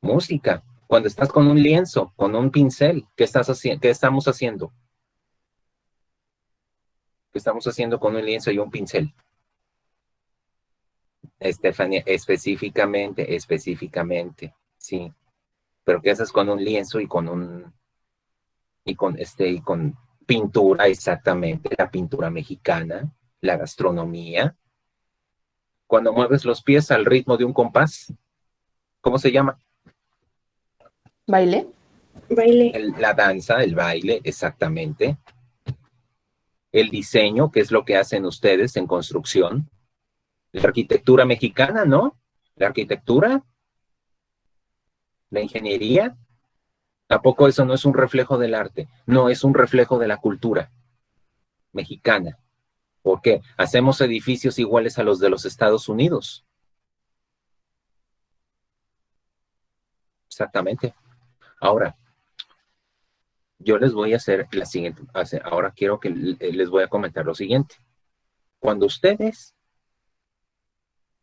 Música. Cuando estás con un lienzo, con un pincel, ¿qué estamos haciendo? ¿Qué estamos haciendo con un lienzo y un pincel? Estefanía, específicamente, sí. Pero ¿qué haces con un lienzo y con pintura, exactamente, la pintura mexicana, la gastronomía? Cuando mueves los pies al ritmo de un compás, ¿cómo se llama? baile, baile, La danza, el baile, exactamente. El diseño, que es lo que hacen ustedes en construcción. La arquitectura mexicana, ¿no? La arquitectura, la ingeniería. ¿Tampoco eso no es un reflejo del arte? No es un reflejo de la cultura mexicana. ¿Por qué? Hacemos edificios iguales a los de los Estados Unidos. Exactamente. Ahora, yo les voy a hacer la siguiente. Ahora quiero que les voy a comentar lo siguiente. Cuando ustedes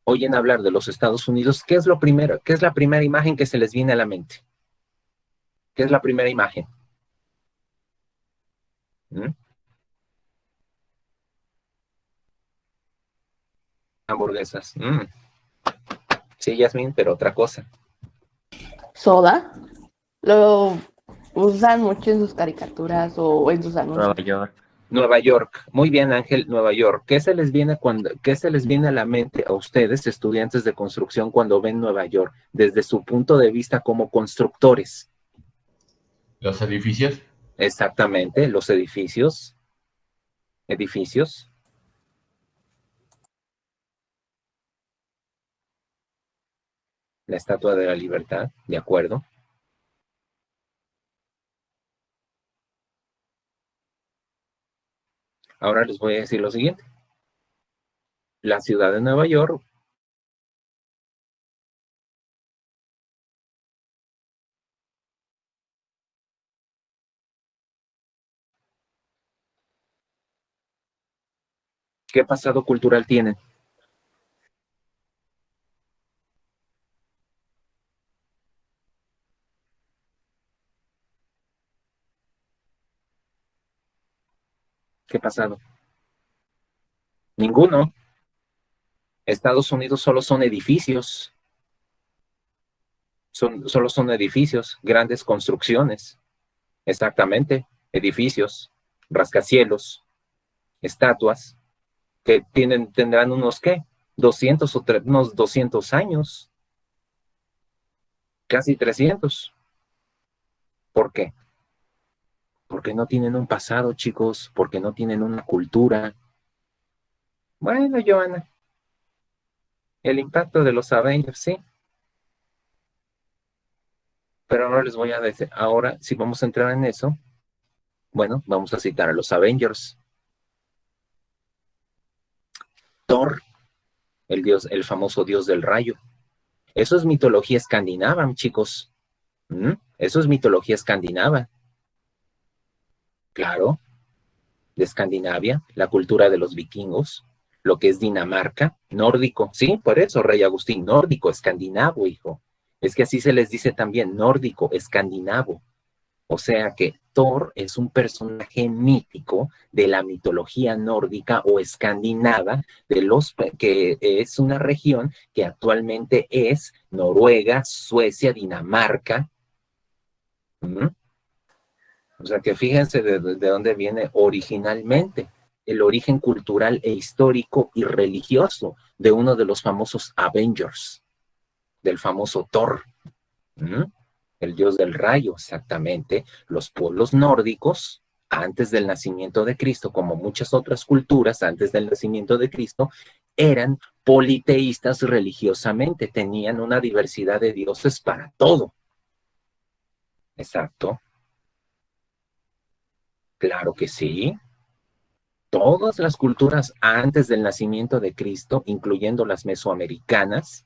oyen hablar de los Estados Unidos, ¿qué es lo primero? ¿Qué es la primera imagen que se les viene a la mente? ¿Qué es la primera imagen? ¿Mm? Hamburguesas. Sí, Yasmin, pero otra cosa. soda. Lo usan mucho en sus caricaturas o en sus anuncios. Nueva York. Nueva York. Muy bien, Ángel, Nueva York. ¿Qué se les viene a la mente a ustedes, estudiantes de construcción, cuando ven Nueva York, desde su punto de vista como constructores? Los edificios. Exactamente, los edificios. La Estatua de la Libertad, ¿de acuerdo? Ahora les voy a decir lo siguiente. La ciudad de Nueva York, ¿qué pasado cultural tienen? ¿Qué pasado? Ninguno. Estados Unidos solo son edificios. Solo son edificios, grandes construcciones. Exactamente, edificios, rascacielos, estatuas, que tendrán unos, ¿qué? 200 unos 200 años, casi 300. ¿Por qué? Porque no tienen un pasado, chicos, porque no tienen una cultura. Bueno, Joana, el impacto de los Avengers, sí, pero ahora les voy a decir, ahora, si vamos a entrar en eso, bueno, vamos a citar a los Avengers. Thor, el famoso dios del rayo. Eso es mitología escandinava, chicos. Eso es mitología escandinava. Claro, de Escandinavia, la cultura de los vikingos, lo que es Dinamarca, nórdico. Sí, por eso, Rey Agustín, nórdico, escandinavo, hijo. Es que así se les dice también, nórdico, escandinavo. O sea que Thor es un personaje mítico de la mitología nórdica o escandinava, que es una región que actualmente es Noruega, Suecia, Dinamarca. O sea que fíjense de dónde viene originalmente el origen cultural e histórico y religioso de uno de los famosos Avengers, del famoso Thor. El dios del rayo, exactamente. Los pueblos nórdicos, antes del nacimiento de Cristo, como muchas otras culturas antes del nacimiento de Cristo, eran politeístas religiosamente, tenían una diversidad de dioses para todo. Exacto. Claro que sí. Todas las culturas antes del nacimiento de Cristo, incluyendo las mesoamericanas,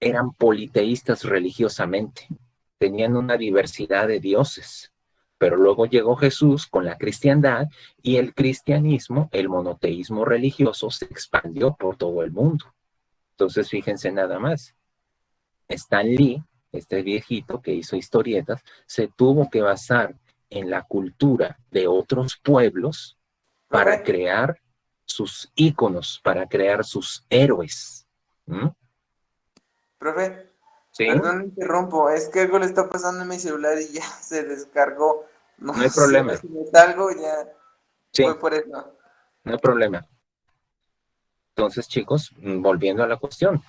eran politeístas religiosamente, tenían una diversidad de dioses, pero luego llegó Jesús con la cristiandad y el cristianismo, el monoteísmo religioso, se expandió por todo el mundo. Entonces, fíjense nada más, Stan Lee, este viejito que hizo historietas, se tuvo que basar en la cultura de otros pueblos para crear sus íconos, para crear sus héroes. Profe, ¿Sí? perdón, me interrumpo, es que algo le está pasando en mi celular y ya se descargó. No hay sé, problema. si me salgo ya Sí, fue por eso. no hay problema. Entonces, chicos, volviendo a la cuestión,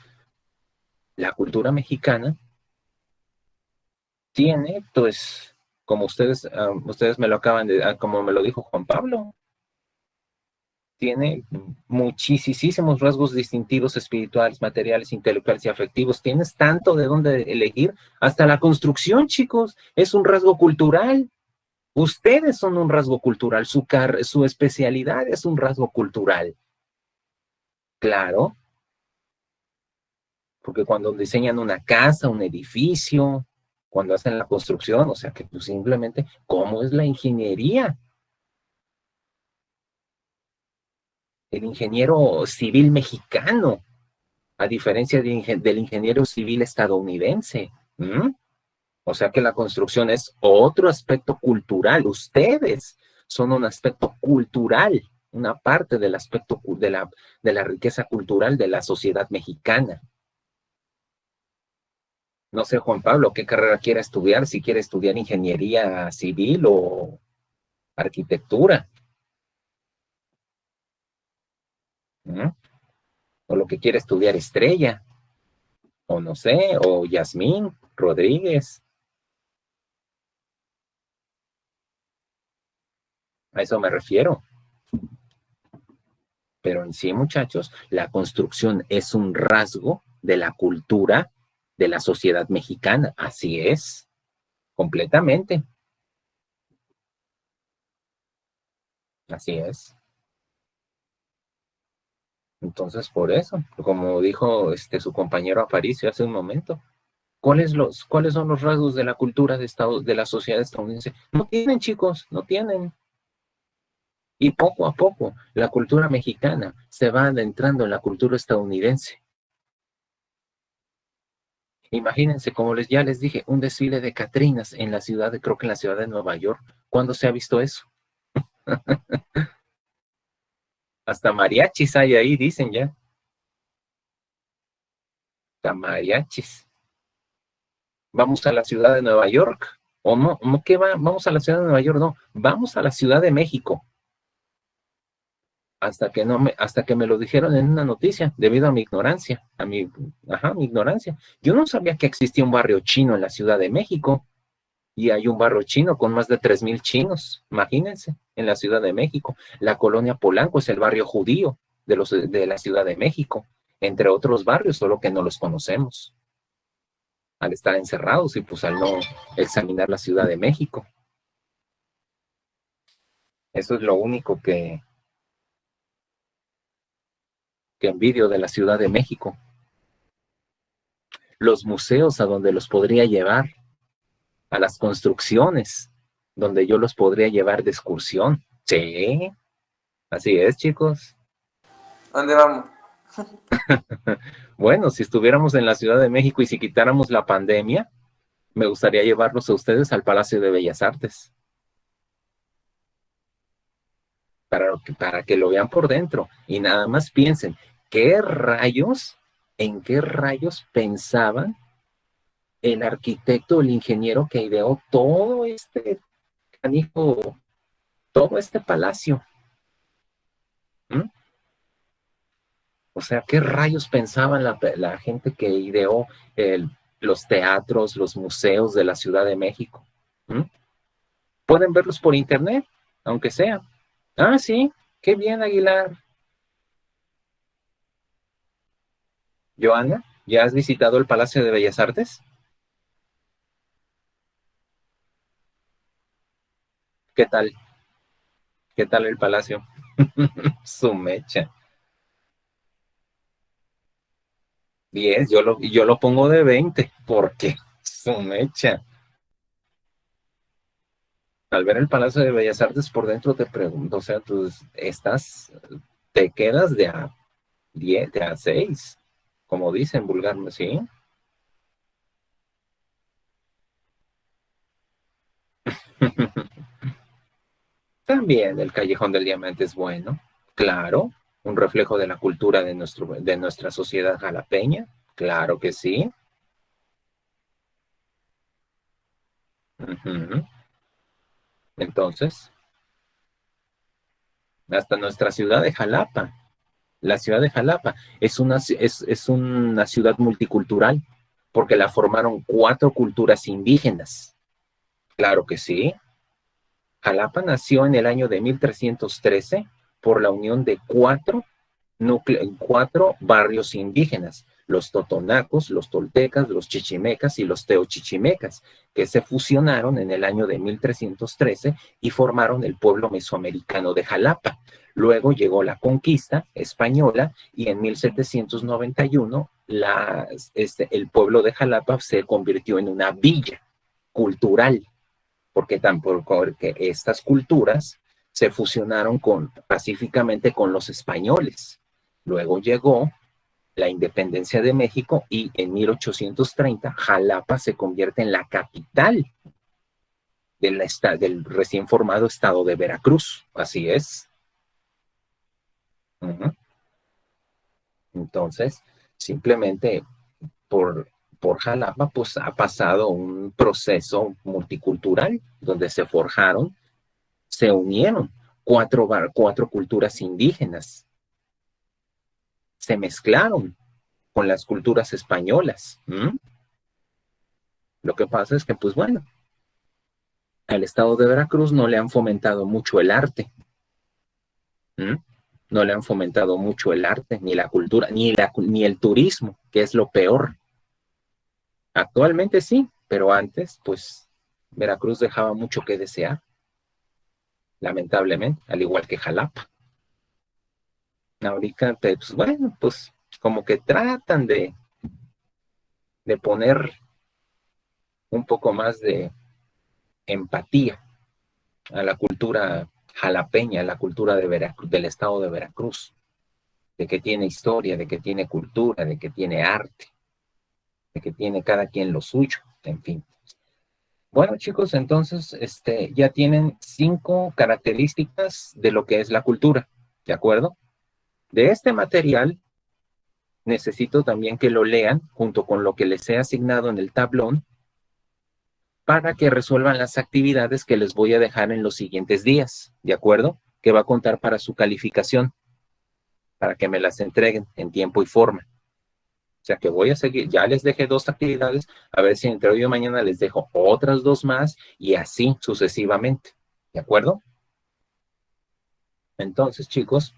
la cultura mexicana tiene, pues, como ustedes me lo acaban de, como me lo dijo Juan Pablo, tiene muchísimos rasgos distintivos espirituales, materiales, intelectuales y afectivos. Tienes tanto de dónde elegir. Hasta la construcción, chicos, es un rasgo cultural. Ustedes son un rasgo cultural. Su especialidad es un rasgo cultural. Claro, porque cuando diseñan una casa, un edificio, cuando hacen la construcción, o sea que pues simplemente, ¿cómo es la ingeniería? El ingeniero civil mexicano, a diferencia del ingeniero civil estadounidense. O sea que la construcción es otro aspecto cultural. Ustedes son un aspecto cultural, una parte del aspecto de la riqueza cultural de la sociedad mexicana. No sé, Juan Pablo, qué carrera quiere estudiar, si quiere estudiar ingeniería civil o arquitectura. O lo que quiere estudiar Estrella, o no sé, o Yasmín Rodríguez. A eso me refiero. Pero en sí, muchachos, la construcción es un rasgo de la cultura de la sociedad mexicana. Así es, completamente. Así es. Entonces, por eso, como dijo su compañero Aparicio hace un momento, ¿cuáles son los rasgos de la cultura de la sociedad estadounidense? No tienen, chicos, no tienen. Y poco a poco, la cultura mexicana se va adentrando en la cultura estadounidense. Imagínense, como ya les dije, un desfile de Catrinas en creo que en la ciudad de Nueva York. ¿Cuándo se ha visto eso? Hasta mariachis hay ahí, dicen ya. Hasta mariachis. Vamos a la ciudad de Nueva York. ¿O no? ¿Qué va? Vamos a la ciudad de Nueva York, no. Vamos a la Ciudad de México. Hasta que me lo dijeron en una noticia, debido a mi ignorancia, mi ignorancia. Yo no sabía que existía un barrio chino en la Ciudad de México. Y hay un barrio chino con más de 3,000 chinos, imagínense, en la Ciudad de México. La colonia Polanco es el barrio judío de la Ciudad de México, entre otros barrios, solo que no los conocemos, al estar encerrados y pues al no examinar la Ciudad de México. Eso es lo único que envidio de la Ciudad de México. Los museos a donde los podría llevar, a las construcciones, donde yo los podría llevar de excursión. Sí, así es, chicos. ¿Dónde vamos? Bueno, si estuviéramos en la Ciudad de México y si quitáramos la pandemia, me gustaría llevarlos a ustedes al Palacio de Bellas Artes. Para que lo vean por dentro. Y nada más piensen, ¿en qué rayos pensaban el arquitecto, el ingeniero que ideó todo este canijo, todo este palacio? ¿Mm? O sea, ¿qué rayos pensaban la gente que ideó los teatros, los museos de la Ciudad de México? ¿Mm? Pueden verlos por internet, aunque sea. Ah, sí, qué bien, Aguilar. Joana, ¿ya has visitado el Palacio de Bellas Artes? ¿Qué tal? ¿Qué tal el palacio? Su mecha. 10, yo lo pongo de 20, porque su mecha. Al ver el Palacio de Bellas Artes por dentro te pregunto, o sea, te quedas de a 10, de a 6, como dicen vulgarmente, ¿sí? También el Callejón del Diamante es bueno, claro, un reflejo de la cultura de nuestra sociedad jalapeña, claro que sí. Ujú. Entonces, hasta nuestra ciudad de Jalapa, la ciudad de Jalapa es una ciudad multicultural, porque la formaron 4 culturas indígenas, claro que sí. Jalapa nació en el año de 1313 por la unión de 4 barrios indígenas, los totonacos, los toltecas, los chichimecas y los teochichimecas, que se fusionaron en el año de 1313 y formaron el pueblo mesoamericano de Jalapa. Luego llegó la conquista española y en 1791 el pueblo de Jalapa se convirtió en una villa cultural, porque estas culturas se fusionaron pacíficamente con los españoles. Luego llegó la independencia de México y en 1830 Jalapa se convierte en la capital del recién formado estado de Veracruz. Así es. Entonces, simplemente por Jalapa, pues ha pasado un proceso multicultural donde se unieron 4 culturas indígenas, se mezclaron con las culturas españolas. Lo que pasa es que, pues bueno, al estado de Veracruz no le han fomentado mucho el arte. No le han fomentado mucho el arte, ni la cultura, ni el turismo, que es lo peor. Actualmente sí, pero antes, pues, Veracruz dejaba mucho que desear, lamentablemente, al igual que Jalapa. Ahorita, pues, bueno, pues, como que tratan de poner un poco más de empatía a la cultura jalapeña, a la cultura del estado de Veracruz, de que tiene historia, de que tiene cultura, de que tiene arte, de que tiene cada quien lo suyo, en fin. Bueno, chicos, entonces ya tienen 5 características de lo que es la cultura, ¿de acuerdo? De este material necesito también que lo lean junto con lo que les he asignado en el tablón para que resuelvan las actividades que les voy a dejar en los siguientes días, ¿de acuerdo? Que va a contar para su calificación, para que me las entreguen en tiempo y forma. O sea que voy a seguir, ya les dejé 2 actividades, a ver si entre hoy y mañana les dejo otras 2 más y así sucesivamente, ¿de acuerdo? Entonces, chicos,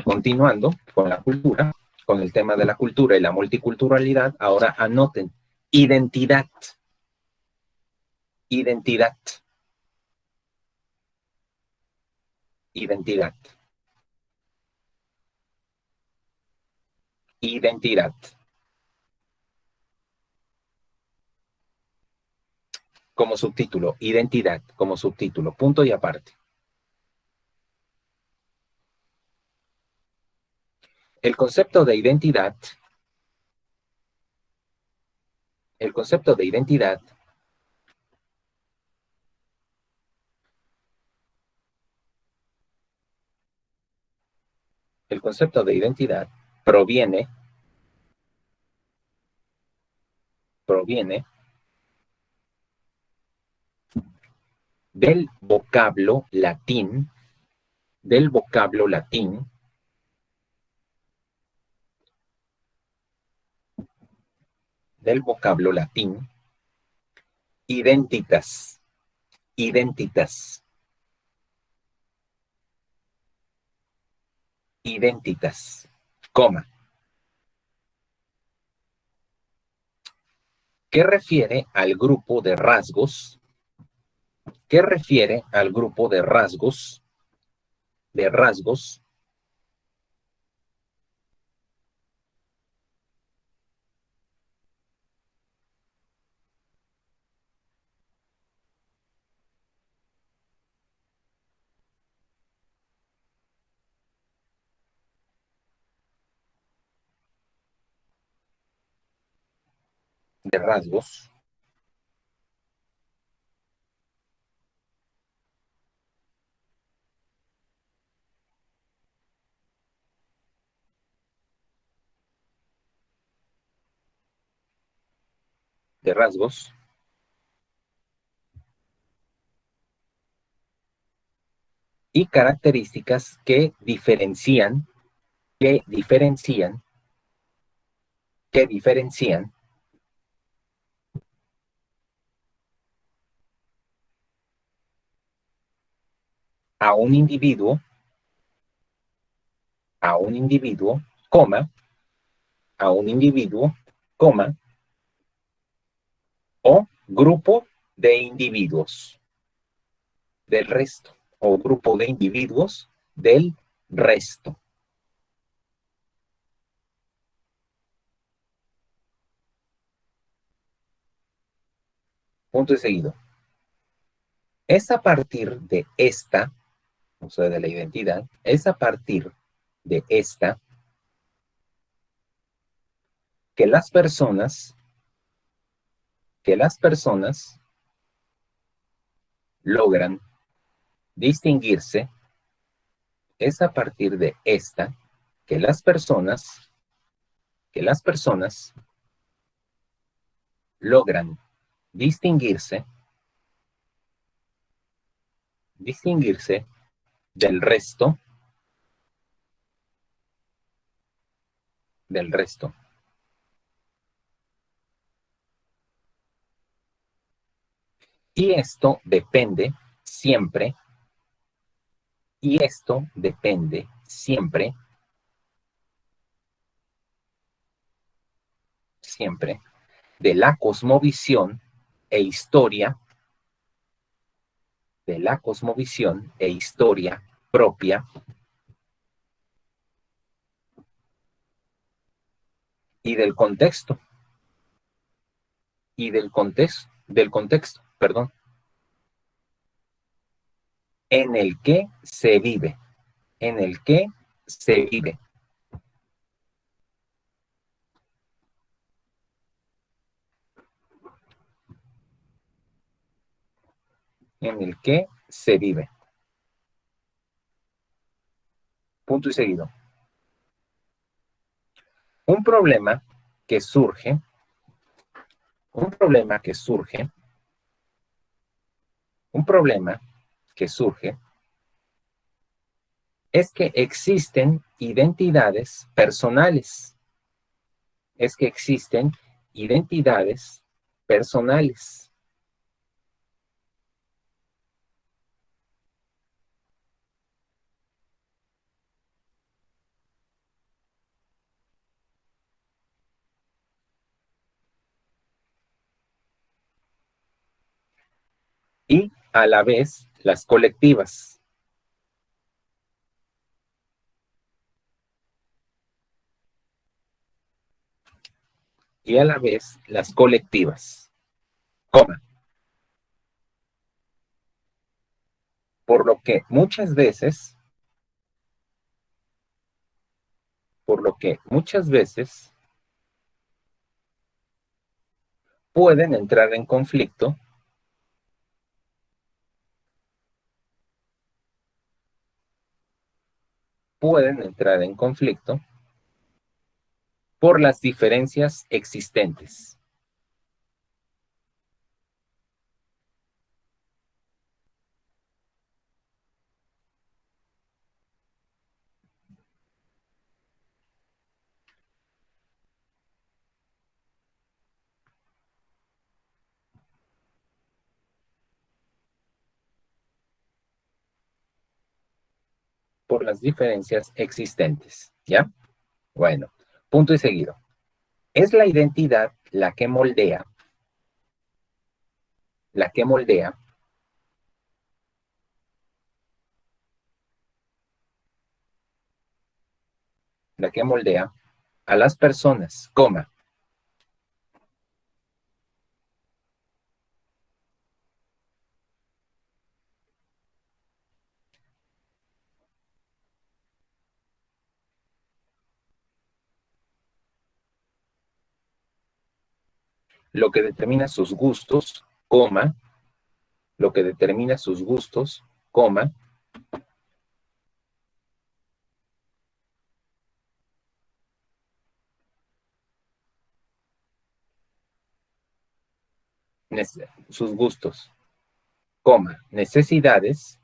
continuando con la cultura, con el tema de la cultura y la multiculturalidad, ahora anoten identidad, identidad, identidad, identidad. Como subtítulo, identidad, como subtítulo, punto y aparte. El concepto de identidad, el concepto de identidad el concepto de identidad proviene del vocablo latín, del vocablo latín, del vocablo latín, identitas, identitas, identitas, coma, que refiere al grupo de rasgos, que refiere al grupo de rasgos, de rasgos, de rasgos, de rasgos, y características que diferencian, que diferencian a un individuo, coma, a un individuo, coma, o grupo de individuos del resto, o grupo de individuos del resto. Punto y seguido. Es a partir de esta, o sea, de la identidad, es a partir de esta que las personas logran distinguirse, es a partir de esta que las personas logran distinguirse del resto, del resto. Y esto depende siempre, siempre de la cosmovisión e historia, de la cosmovisión e historia propia y del contexto, perdón, en el que se vive, en el que se vive. en el que se vive. Punto y seguido. Un problema que surge un problema que surge es que existen identidades personales. Es que existen identidades personales. Y a la vez las colectivas. Y a la vez las colectivas, coma. Por lo que muchas veces pueden entrar en conflicto por las diferencias existentes. Por las diferencias existentes, ¿ya? Bueno, punto y seguido. Es la identidad la que moldea a las personas, coma. Lo que determina sus gustos, coma, necesidades,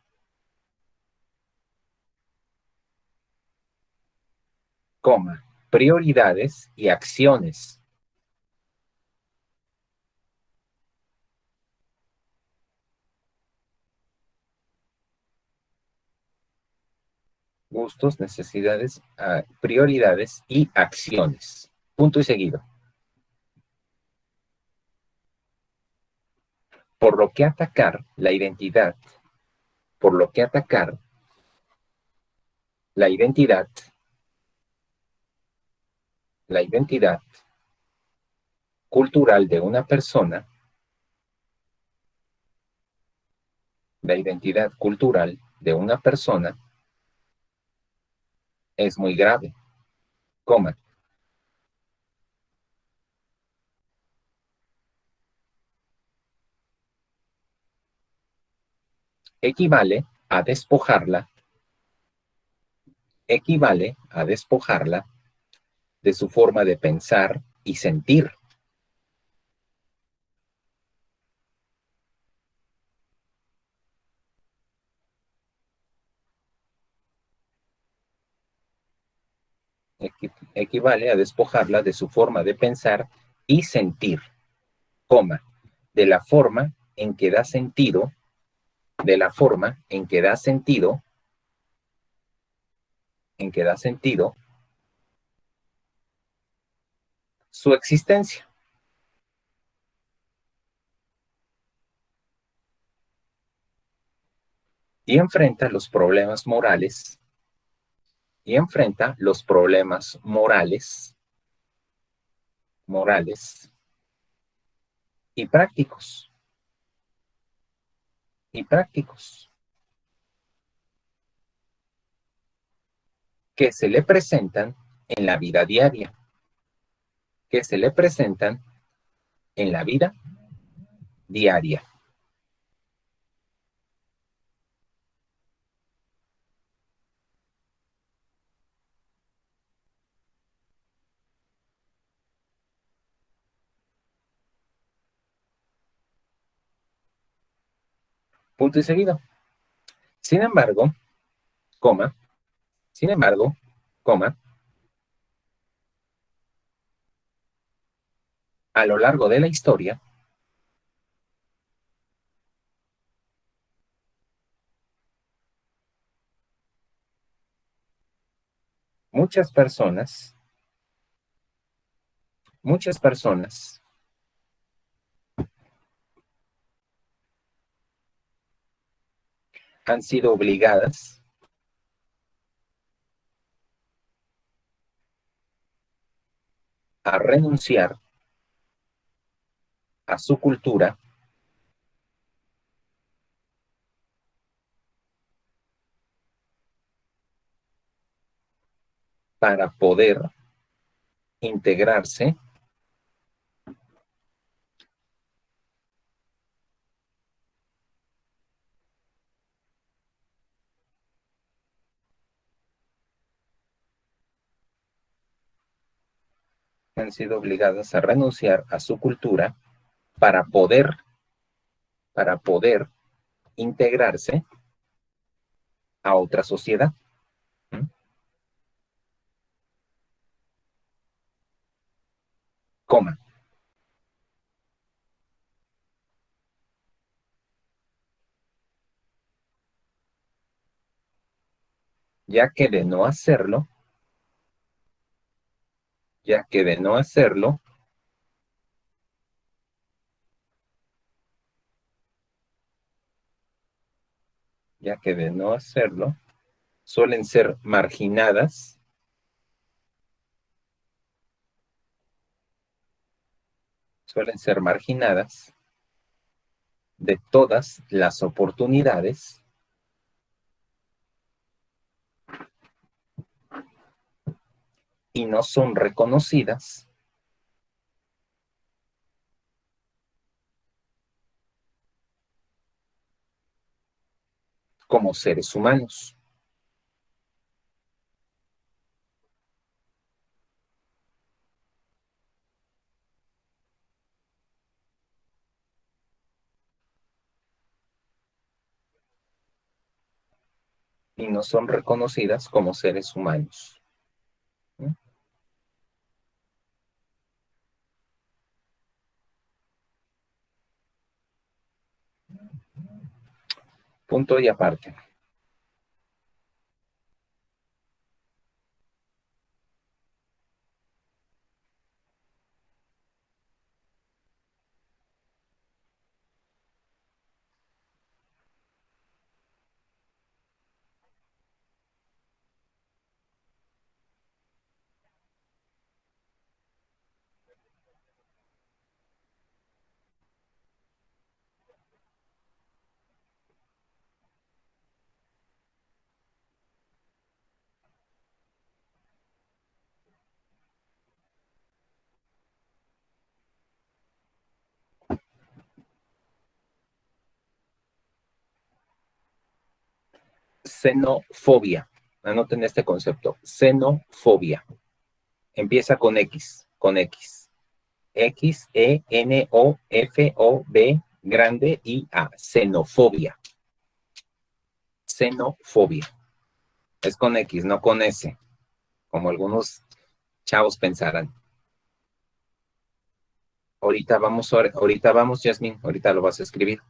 coma, prioridades y acciones. Gustos, necesidades, prioridades y acciones. Punto y seguido. Por lo que atacar la identidad cultural de una persona, es muy grave, coma. Equivale a despojarla de su forma de pensar y sentir. Equivale a despojarla de su forma de pensar y sentir, coma, de la forma en que da sentido su existencia. Y enfrenta los problemas morales y prácticos que se le presentan en la vida diaria, Punto y seguido. Sin embargo, coma, sin embargo, coma, a lo largo de la historia, muchas personas han sido obligadas a renunciar a su cultura para poder integrarse han sido obligadas a renunciar a su cultura para poder integrarse a otra sociedad. ¿Mm? Coma. Ya que de no hacerlo, suelen ser marginadas de todas las oportunidades y no son reconocidas como seres humanos. Y no son reconocidas como seres humanos. ¿Mm? Punto y aparte. Xenofobia. Anoten este concepto. Xenofobia. Empieza con X, Xenofobia, grande y A. Xenofobia. Xenofobia. Es con X, no con S, como algunos chavos pensarán. Ahorita vamos, Yasmin, ahorita lo vas a escribir.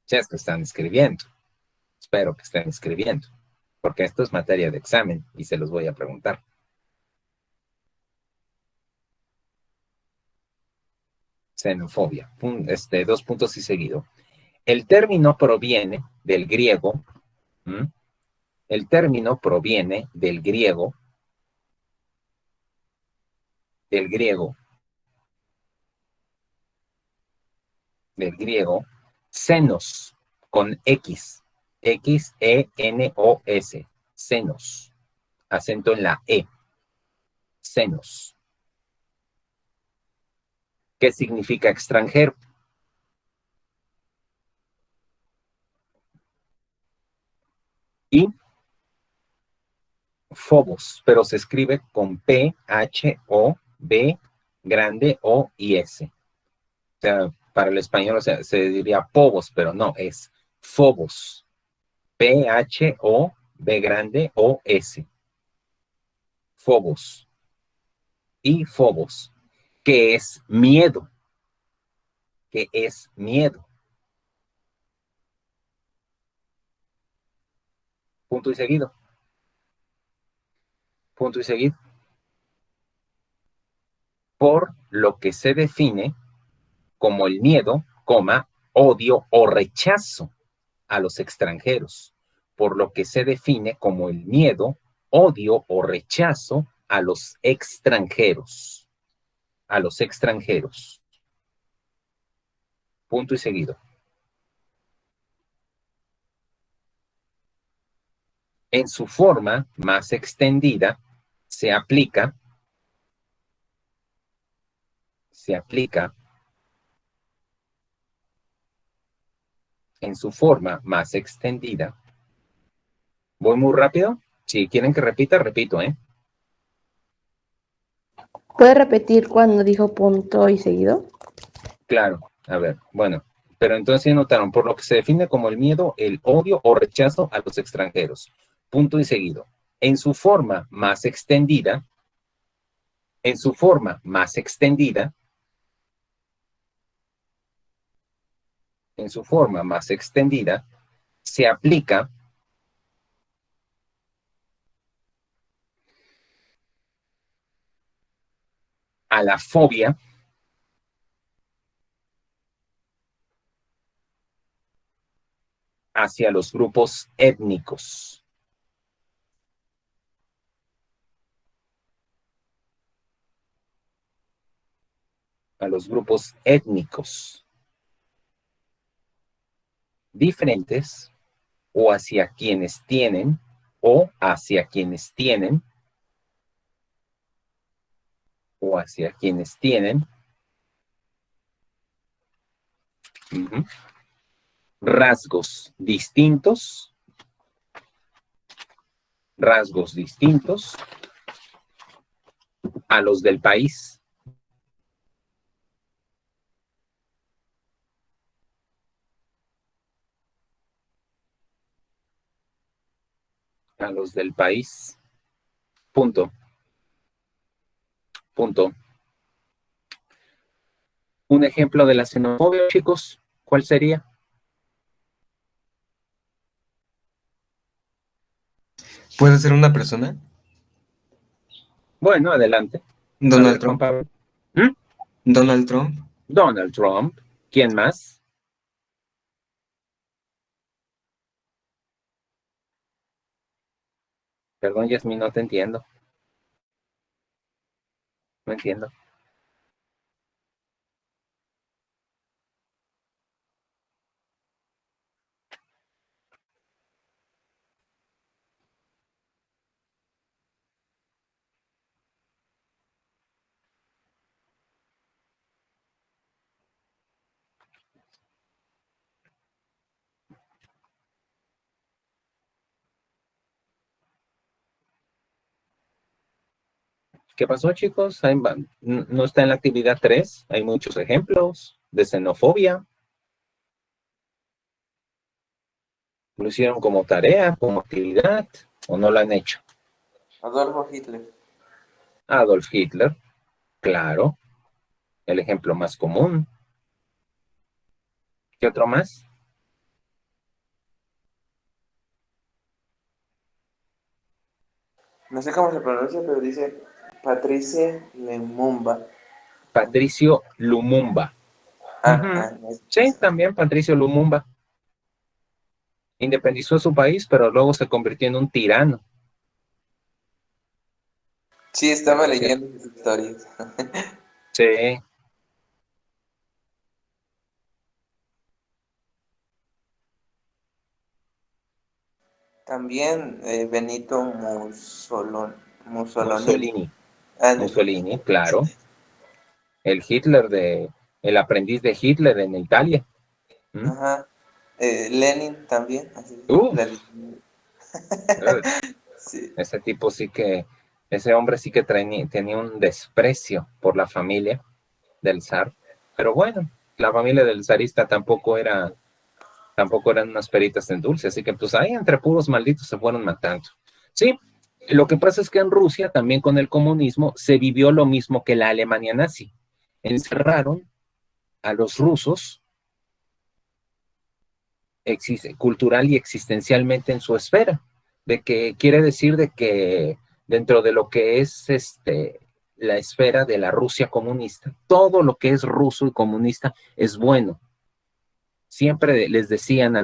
Ya es que están escribiendo. Espero que estén escribiendo, porque esto es materia de examen y se los voy a preguntar. Xenofobia. 2 puntos y seguido. El término proviene del griego. El término proviene del griego. Xenos, con X. Xenos. Xenos. Acento en la E. Xenos. ¿Qué significa extranjero? Y Phobos, pero se escribe con P-H-O-B grande O y S. O sea, para el español, o sea, se diría povos, pero no, es phobos. P-H-O-B grande O-S. Phobos. Y phobos, que es miedo. Que es miedo. Punto y seguido. Punto y seguido. Por lo que se define como el miedo, coma, odio o rechazo a los extranjeros. Por lo que se define como el miedo, odio o rechazo a los extranjeros. A los extranjeros. Punto y seguido. En su forma más extendida, se aplica en su forma más extendida. ¿Voy muy rápido? Si quieren que repita, repito, ¿eh? ¿Puede repetir cuando dijo punto y seguido? Claro, a ver, bueno, pero entonces notaron, por lo que se define como el miedo, el odio o rechazo a los extranjeros. Punto y seguido. En su forma más extendida, en su forma más extendida, en su forma más extendida, se aplica a la fobia hacia los grupos étnicos. A los grupos étnicos diferentes o hacia quienes tienen o hacia quienes tienen o hacia quienes tienen rasgos distintos a los del país. A los del país. Punto. Punto. Un ejemplo de la xenofobia, chicos, ¿cuál sería? ¿Puede ser una persona? Bueno, adelante. Donald A ver, Trump. Juan Pablo. ¿Mm? Donald Trump. Donald Trump. ¿Quién más? Perdón, Yasmin, no te entiendo. No entiendo. ¿Qué pasó, chicos? No está en la actividad 3. Hay muchos ejemplos de xenofobia. ¿Lo hicieron como tarea, como actividad o no lo han hecho? Adolfo Hitler. Adolf Hitler, claro. El ejemplo más común. ¿Qué otro más? No sé cómo se pronuncia, pero dice Patrice Lumumba. Patricio Lumumba. Sí, también Patricio Lumumba. Independizó su país, pero luego se convirtió en un tirano. Sí, estaba leyendo sus historias. Sí. También Benito Mussolini. Mussolini, claro. El aprendiz de Hitler en Italia. Ajá. Lenin también. Así, sí. Ese tipo sí que, ese hombre sí que tenía un desprecio por la familia del zar. Pero bueno, la familia del zarista tampoco eran unas peritas en dulce, así que pues ahí entre puros malditos se fueron matando. Sí, lo que pasa es que en Rusia, también con el comunismo, se vivió lo mismo que la Alemania nazi. Encerraron a los rusos cultural y existencialmente en su esfera, de que quiere decir de que dentro de lo que es la esfera de la Rusia comunista, todo lo que es ruso y comunista es bueno. Siempre les decían a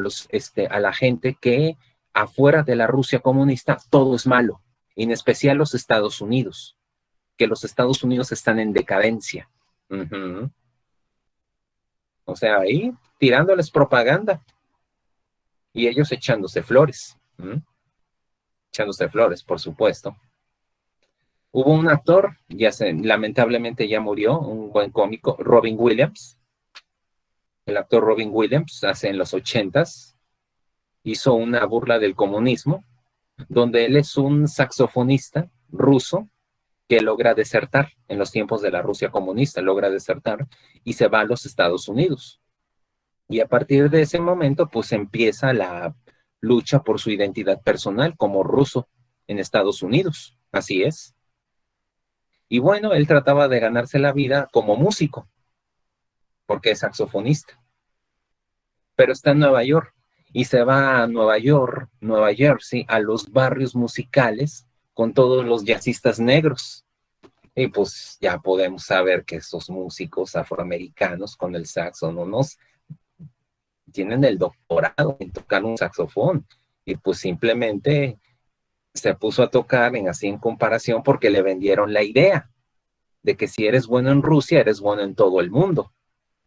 la gente que afuera de la Rusia comunista todo es malo, en especial los Estados Unidos, que los Estados Unidos están en decadencia. Uh-huh. O sea, ahí tirándoles propaganda y ellos echándose flores. Echándose flores, por supuesto. Hubo un actor, lamentablemente ya murió, un buen cómico, Robin Williams. El actor Robin Williams, hace en los 80s, hizo una burla del comunismo, donde él es un saxofonista ruso que logra desertar en los tiempos de la Rusia comunista, logra desertar y se va a los Estados Unidos. Y a partir de ese momento, pues empieza la lucha por su identidad personal como ruso en Estados Unidos. Así es. Y bueno, él trataba de ganarse la vida como músico, porque es saxofonista. Pero está en Nueva York y se va a Nueva York, Nueva Jersey, a los barrios musicales con todos los jazzistas negros. Y pues ya podemos saber que esos músicos afroamericanos con el saxo tienen el doctorado en tocar un saxofón. Y pues simplemente se puso a tocar así en comparación porque le vendieron la idea de que si eres bueno en Rusia, eres bueno en todo el mundo.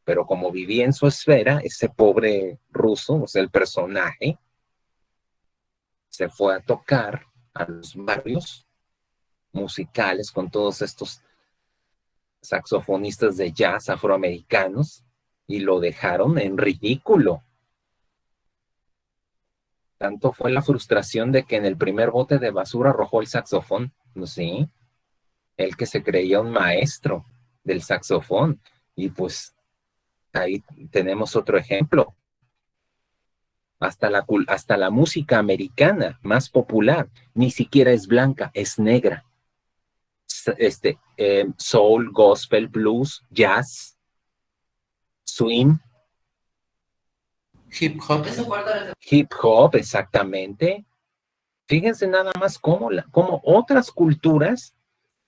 Pero como vivía en su esfera, ese pobre ruso, o sea, el personaje, se fue a tocar a los barrios musicales con todos estos saxofonistas de jazz afroamericanos y lo dejaron en ridículo. Tanto fue la frustración de que en el primer bote de basura arrojó el saxofón, ¿sí? Él que se creía un maestro del saxofón. Y pues ahí tenemos otro ejemplo. Hasta la música americana más popular ni siquiera es blanca, es negra. Soul, gospel, blues, jazz, swing, Hip hop. hip hop, exactamente. Fíjense nada más cómo otras culturas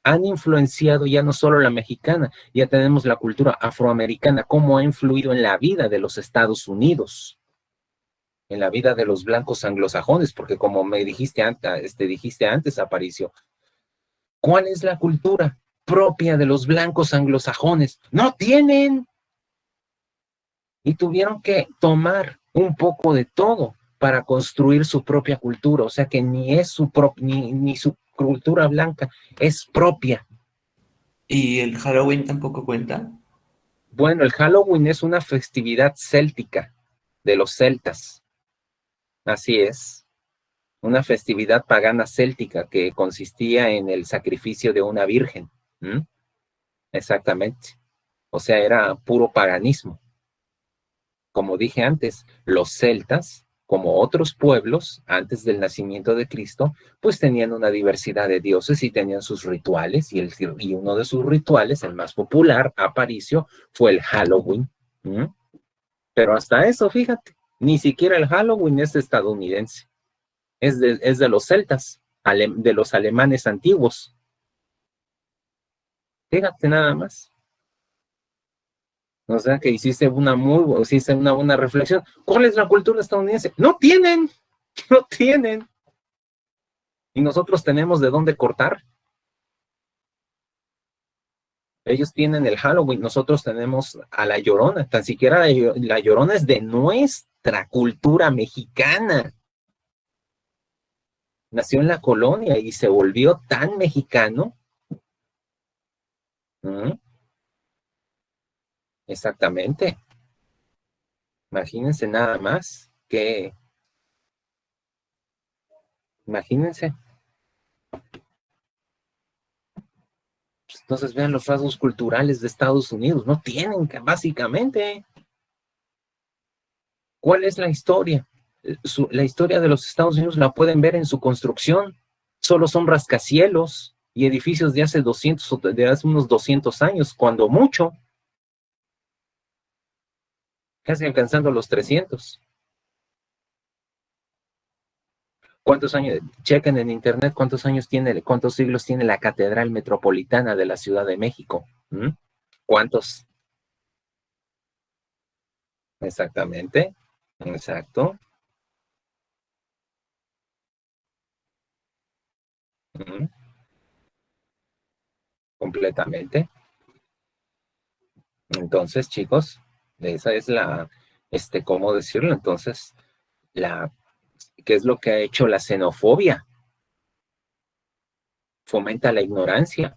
han influenciado ya no solo la mexicana, ya tenemos la cultura afroamericana, cómo ha influido en la vida de los Estados Unidos, en la vida de los blancos anglosajones, porque como me dijiste antes, Aparicio, ¿cuál es la cultura propia de los blancos anglosajones? No tienen. Y tuvieron que tomar un poco de todo para construir su propia cultura, o sea que ni es ni su cultura blanca es propia. ¿Y el Halloween tampoco cuenta? Bueno, el Halloween es una festividad céltica de los celtas. Así es, una festividad pagana céltica que consistía en el sacrificio de una virgen. Exactamente. O sea, era puro paganismo. Como dije antes, los celtas, como otros pueblos antes del nacimiento de Cristo, pues tenían una diversidad de dioses y tenían sus rituales, y uno de sus rituales, el más popular, Aparicio, fue el Halloween. Pero hasta eso, fíjate, ni siquiera el Halloween es estadounidense, es de los celtas, de los alemanes antiguos. Fíjate nada más. O sea que hiciste una buena reflexión. ¿Cuál es la cultura estadounidense? No tienen. Y nosotros tenemos de dónde cortar. Ellos tienen el Halloween, nosotros tenemos a la Llorona. Tan siquiera la Llorona es de nuestra cultura mexicana. Nació en la colonia y se volvió tan mexicano. Exactamente. Imagínense nada más que... Imagínense. Entonces vean los rasgos culturales de Estados Unidos. No tienen, básicamente. ¿Cuál es la historia? La historia de los Estados Unidos la pueden ver en su construcción. Solo son rascacielos y edificios de hace unos 200 años, cuando mucho. Casi alcanzando los 300. ¿Cuántos años? Chequen en internet cuántos siglos tiene la Catedral Metropolitana de la Ciudad de México. ¿Cuántos? Exactamente. Exacto. Completamente. Entonces, chicos, esa es ¿cómo decirlo? Entonces, ¿qué es lo que ha hecho la xenofobia? Fomenta la ignorancia,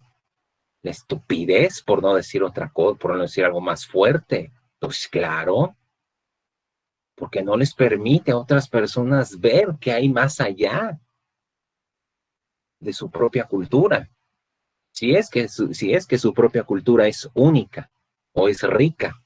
la estupidez, por no decir otra cosa, por no decir algo más fuerte. Pues claro, porque no les permite a otras personas ver que hay más allá de su propia cultura. Si es que su propia cultura es única o es rica.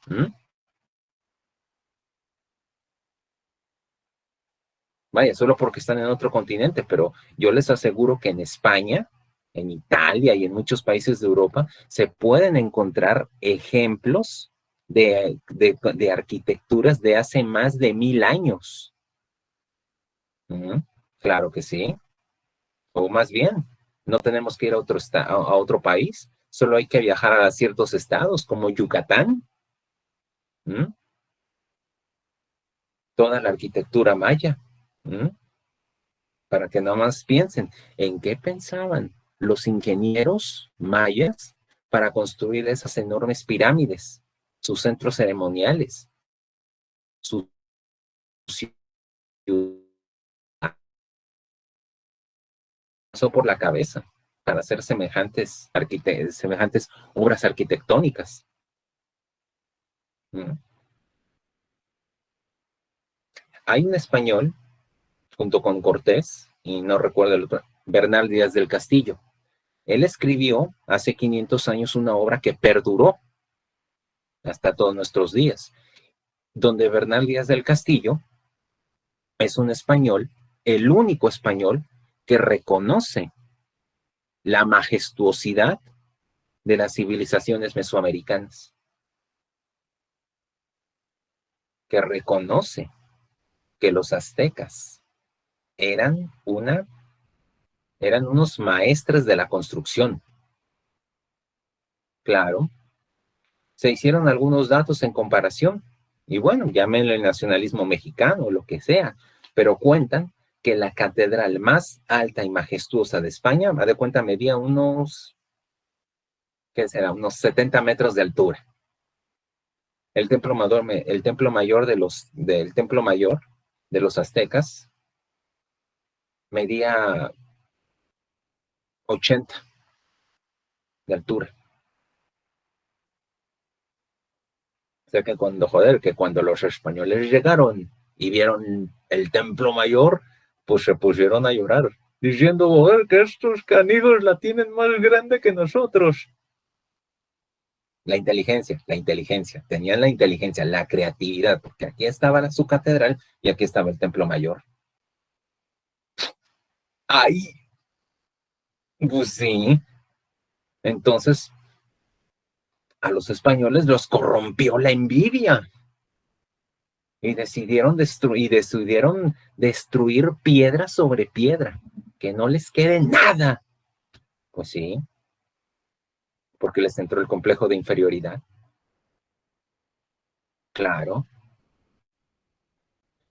Vaya, solo porque están en otro continente, pero yo les aseguro que en España, en Italia y en muchos países de Europa se pueden encontrar ejemplos de arquitecturas de hace más de 1000 años. Claro que sí. O más bien, no tenemos que ir a otro país, solo hay que viajar a ciertos estados como Yucatán. Toda la arquitectura maya. Para que nada más piensen, ¿en qué pensaban los ingenieros mayas para construir esas enormes pirámides, sus centros ceremoniales, su ciudad? Pasó por la cabeza para hacer semejantes obras arquitectónicas. Hay un español, junto con Cortés, y no recuerdo el otro, Bernal Díaz del Castillo. Él escribió hace 500 años una obra que perduró hasta todos nuestros días, donde Bernal Díaz del Castillo es un español, el único español que reconoce la majestuosidad de las civilizaciones mesoamericanas, que reconoce que los aztecas eran unos maestres de la construcción. Claro, se hicieron algunos datos en comparación, y bueno, llámenlo el nacionalismo mexicano o lo que sea, pero cuentan que la catedral más alta y majestuosa de España, a de cuenta, medía unos 70 metros de altura. El templo mayor de los aztecas medía 80 de altura. O sea que cuando los españoles llegaron y vieron el templo mayor, pues se pusieron a llorar, diciendo, joder, que estos canijos la tienen más grande que nosotros. La inteligencia, tenían la inteligencia, la creatividad, porque aquí estaba su catedral y aquí estaba el templo mayor. ¡Ay! Pues sí. Entonces, a los españoles los corrompió la envidia y decidieron destruir piedra sobre piedra, que no les quede nada. Pues sí, porque les entró el complejo de inferioridad. Claro.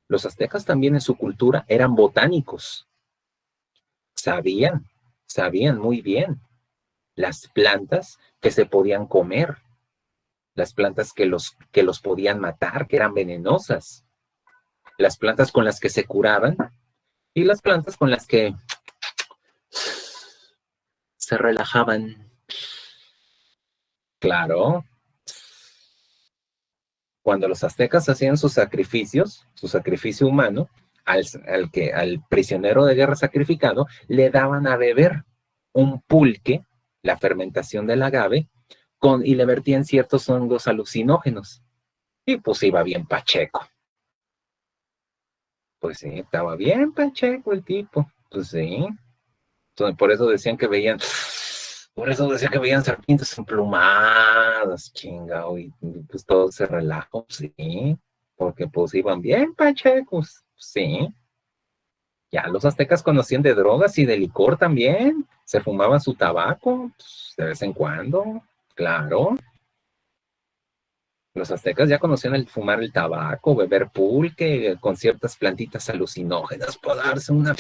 Los aztecas también en su cultura eran botánicos. Sabían muy bien las plantas que se podían comer, las plantas que los podían matar, que eran venenosas, las plantas con las que se curaban y las plantas con las que se relajaban. Claro. Cuando los aztecas hacían sus sacrificios, su sacrificio humano, al prisionero de guerra sacrificado, le daban a beber un pulque la fermentación del agave y le vertían ciertos hongos alucinógenos. Y pues iba bien pacheco. Pues sí, estaba bien pacheco el tipo. Pues sí. Entonces, por eso decían que veían serpientes emplumadas, chingado, y pues todo se relajó, sí, porque pues iban bien pachecos, sí. Ya los aztecas conocían de drogas y de licor también, se fumaban su tabaco, pues, de vez en cuando, claro. Los aztecas ya conocían el fumar el tabaco, beber pulque con ciertas plantitas alucinógenas para darse una...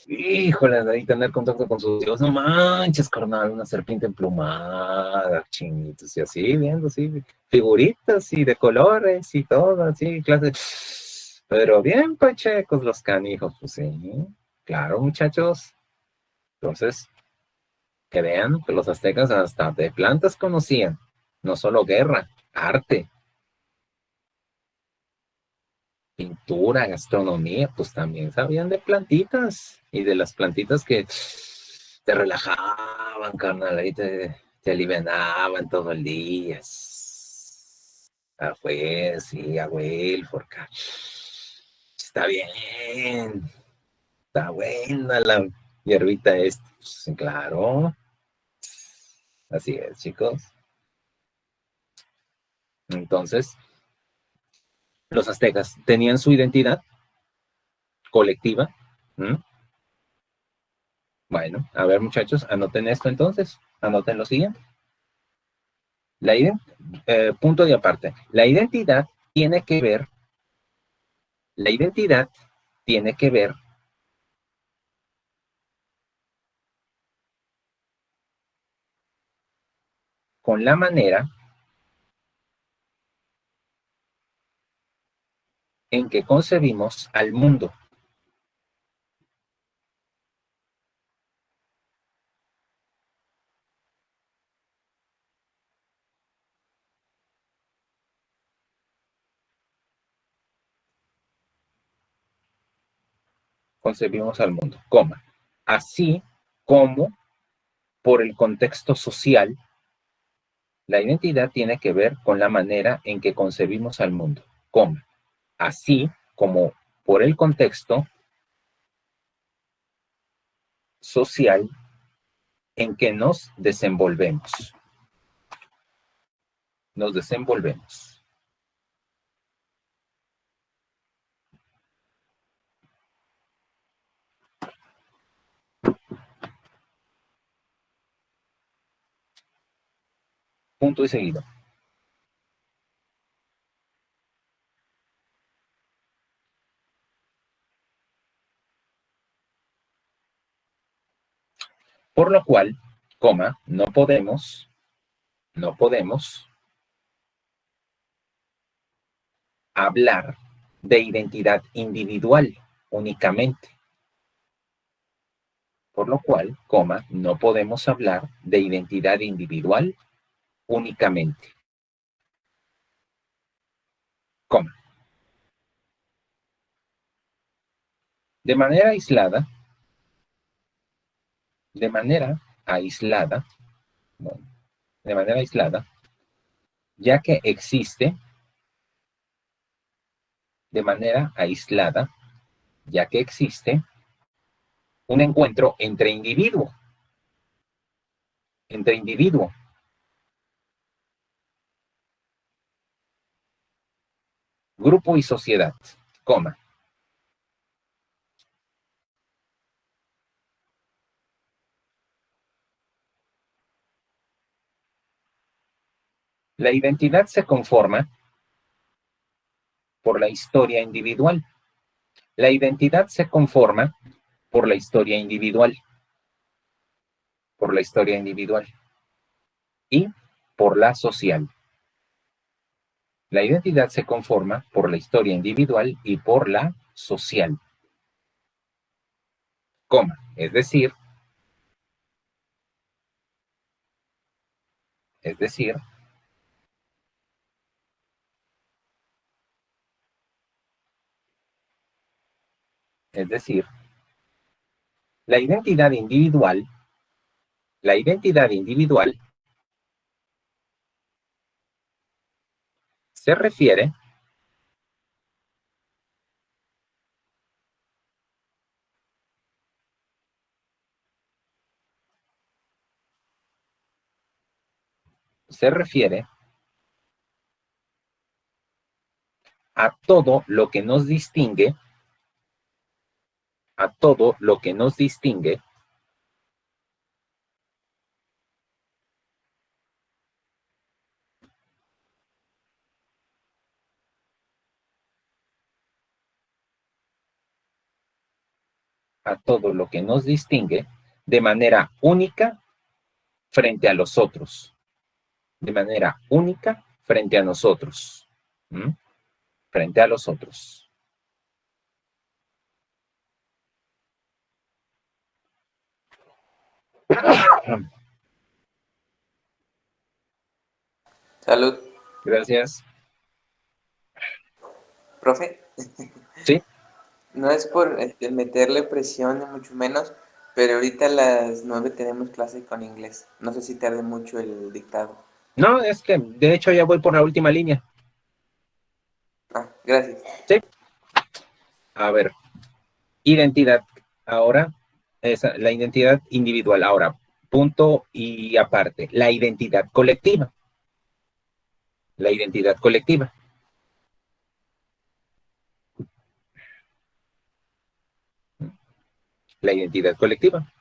Híjole, de ahí tener contacto con sus dios, no manches, carnal, una serpiente emplumada, chinitos, y así, viendo así, figuritas y de colores y todo, así, clase. Pero bien pachecos los canijos, pues sí, claro, muchachos. Entonces, que vean que los aztecas hasta de plantas conocían, no solo guerra, arte, pintura, gastronomía, pues también sabían de plantitas y de las plantitas que te relajaban, carnal, ahí te alivianaban todo el día. Ah, pues, sí, abuelo, porque está bien, está buena la hierbita esta. Pues, claro, así es, chicos. Entonces, los aztecas tenían su identidad colectiva. ¿Mm? Bueno, a ver, muchachos, anoten esto entonces, anoten lo siguiente. Punto de aparte. La identidad tiene que ver con la manera en que concebimos al mundo. Concebimos al mundo, coma. Así como por el contexto social, la identidad tiene que ver con la manera en que concebimos al mundo, coma. Así como por el contexto social en que nos desenvolvemos. Nos desenvolvemos. Punto y seguido. Por lo cual, coma, no podemos hablar de identidad individual únicamente. Por lo cual, coma, no podemos hablar de identidad individual únicamente. Coma. De manera aislada, ya que existe, un encuentro entre individuo, grupo y sociedad, coma. La identidad se conforma por la historia individual. La identidad se conforma por la historia individual. Y por la social. La identidad se conforma por la historia individual y por la social. Coma, es decir, la identidad individual La identidad individual se refiere a todo lo que nos distingue, a todo lo que nos distingue a todo lo que nos distingue de manera única frente a los otros, de manera única frente a nosotros, ¿m? Frente a los otros. Salud, Gracias. profe. Sí. No es por meterle presión, ni mucho menos, pero ahorita a las 9 tenemos clase con inglés. No sé si tarde mucho el dictado. No, es que de hecho ya voy por la última línea. Ah, gracias. Sí. A ver, identidad. Ahora, la identidad individual. Ahora, punto y aparte. La identidad colectiva. La identidad colectiva. La identidad colectiva.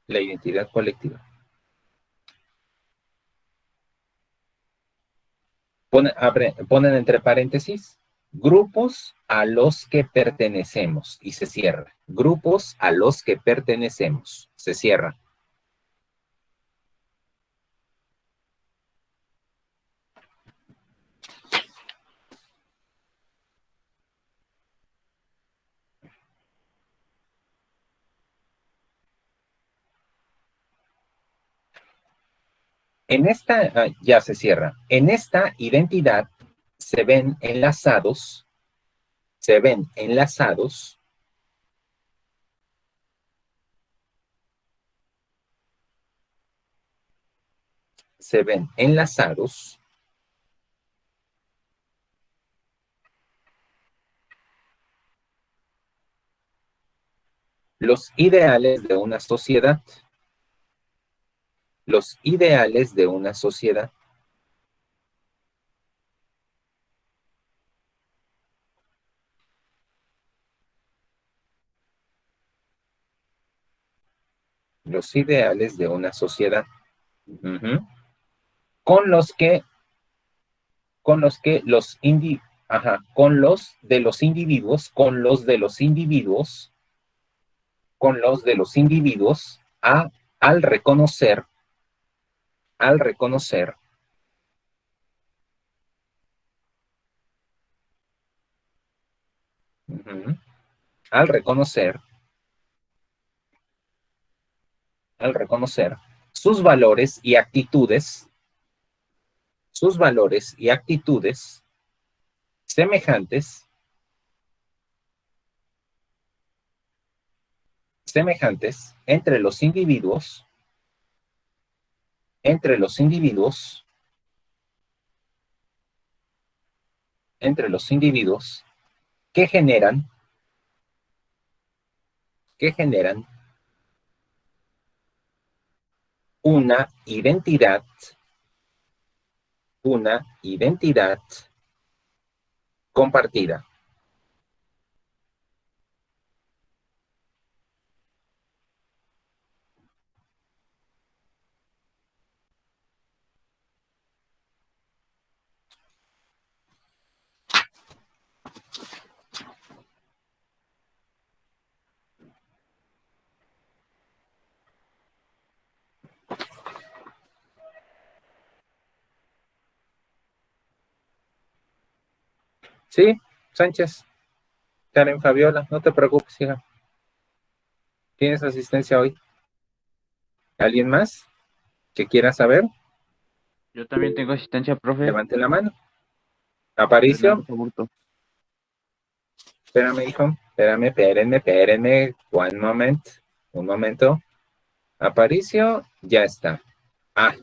La identidad colectiva. Ponen entre paréntesis grupos a los que pertenecemos y se cierra. Grupos a los que pertenecemos. Se cierra. En esta, ya se cierra. En esta identidad se ven enlazados, se ven enlazados los ideales de una sociedad, los ideales de una sociedad. Los ideales de una sociedad. Uh-huh. Con los de los individuos, al reconocer, uh-huh, al reconocer sus valores y actitudes semejantes entre los individuos que generan una identidad compartida. Sí, Sánchez, Karen Fabiola, no te preocupes, hija. ¿Tienes asistencia hoy? ¿Alguien más que quiera saber? Yo también tengo asistencia, profe. Levante la mano. Aparicio. Fernando Aburto. Espérame, hijo. Espérenme. Un momento. Aparicio, ya está. Ah,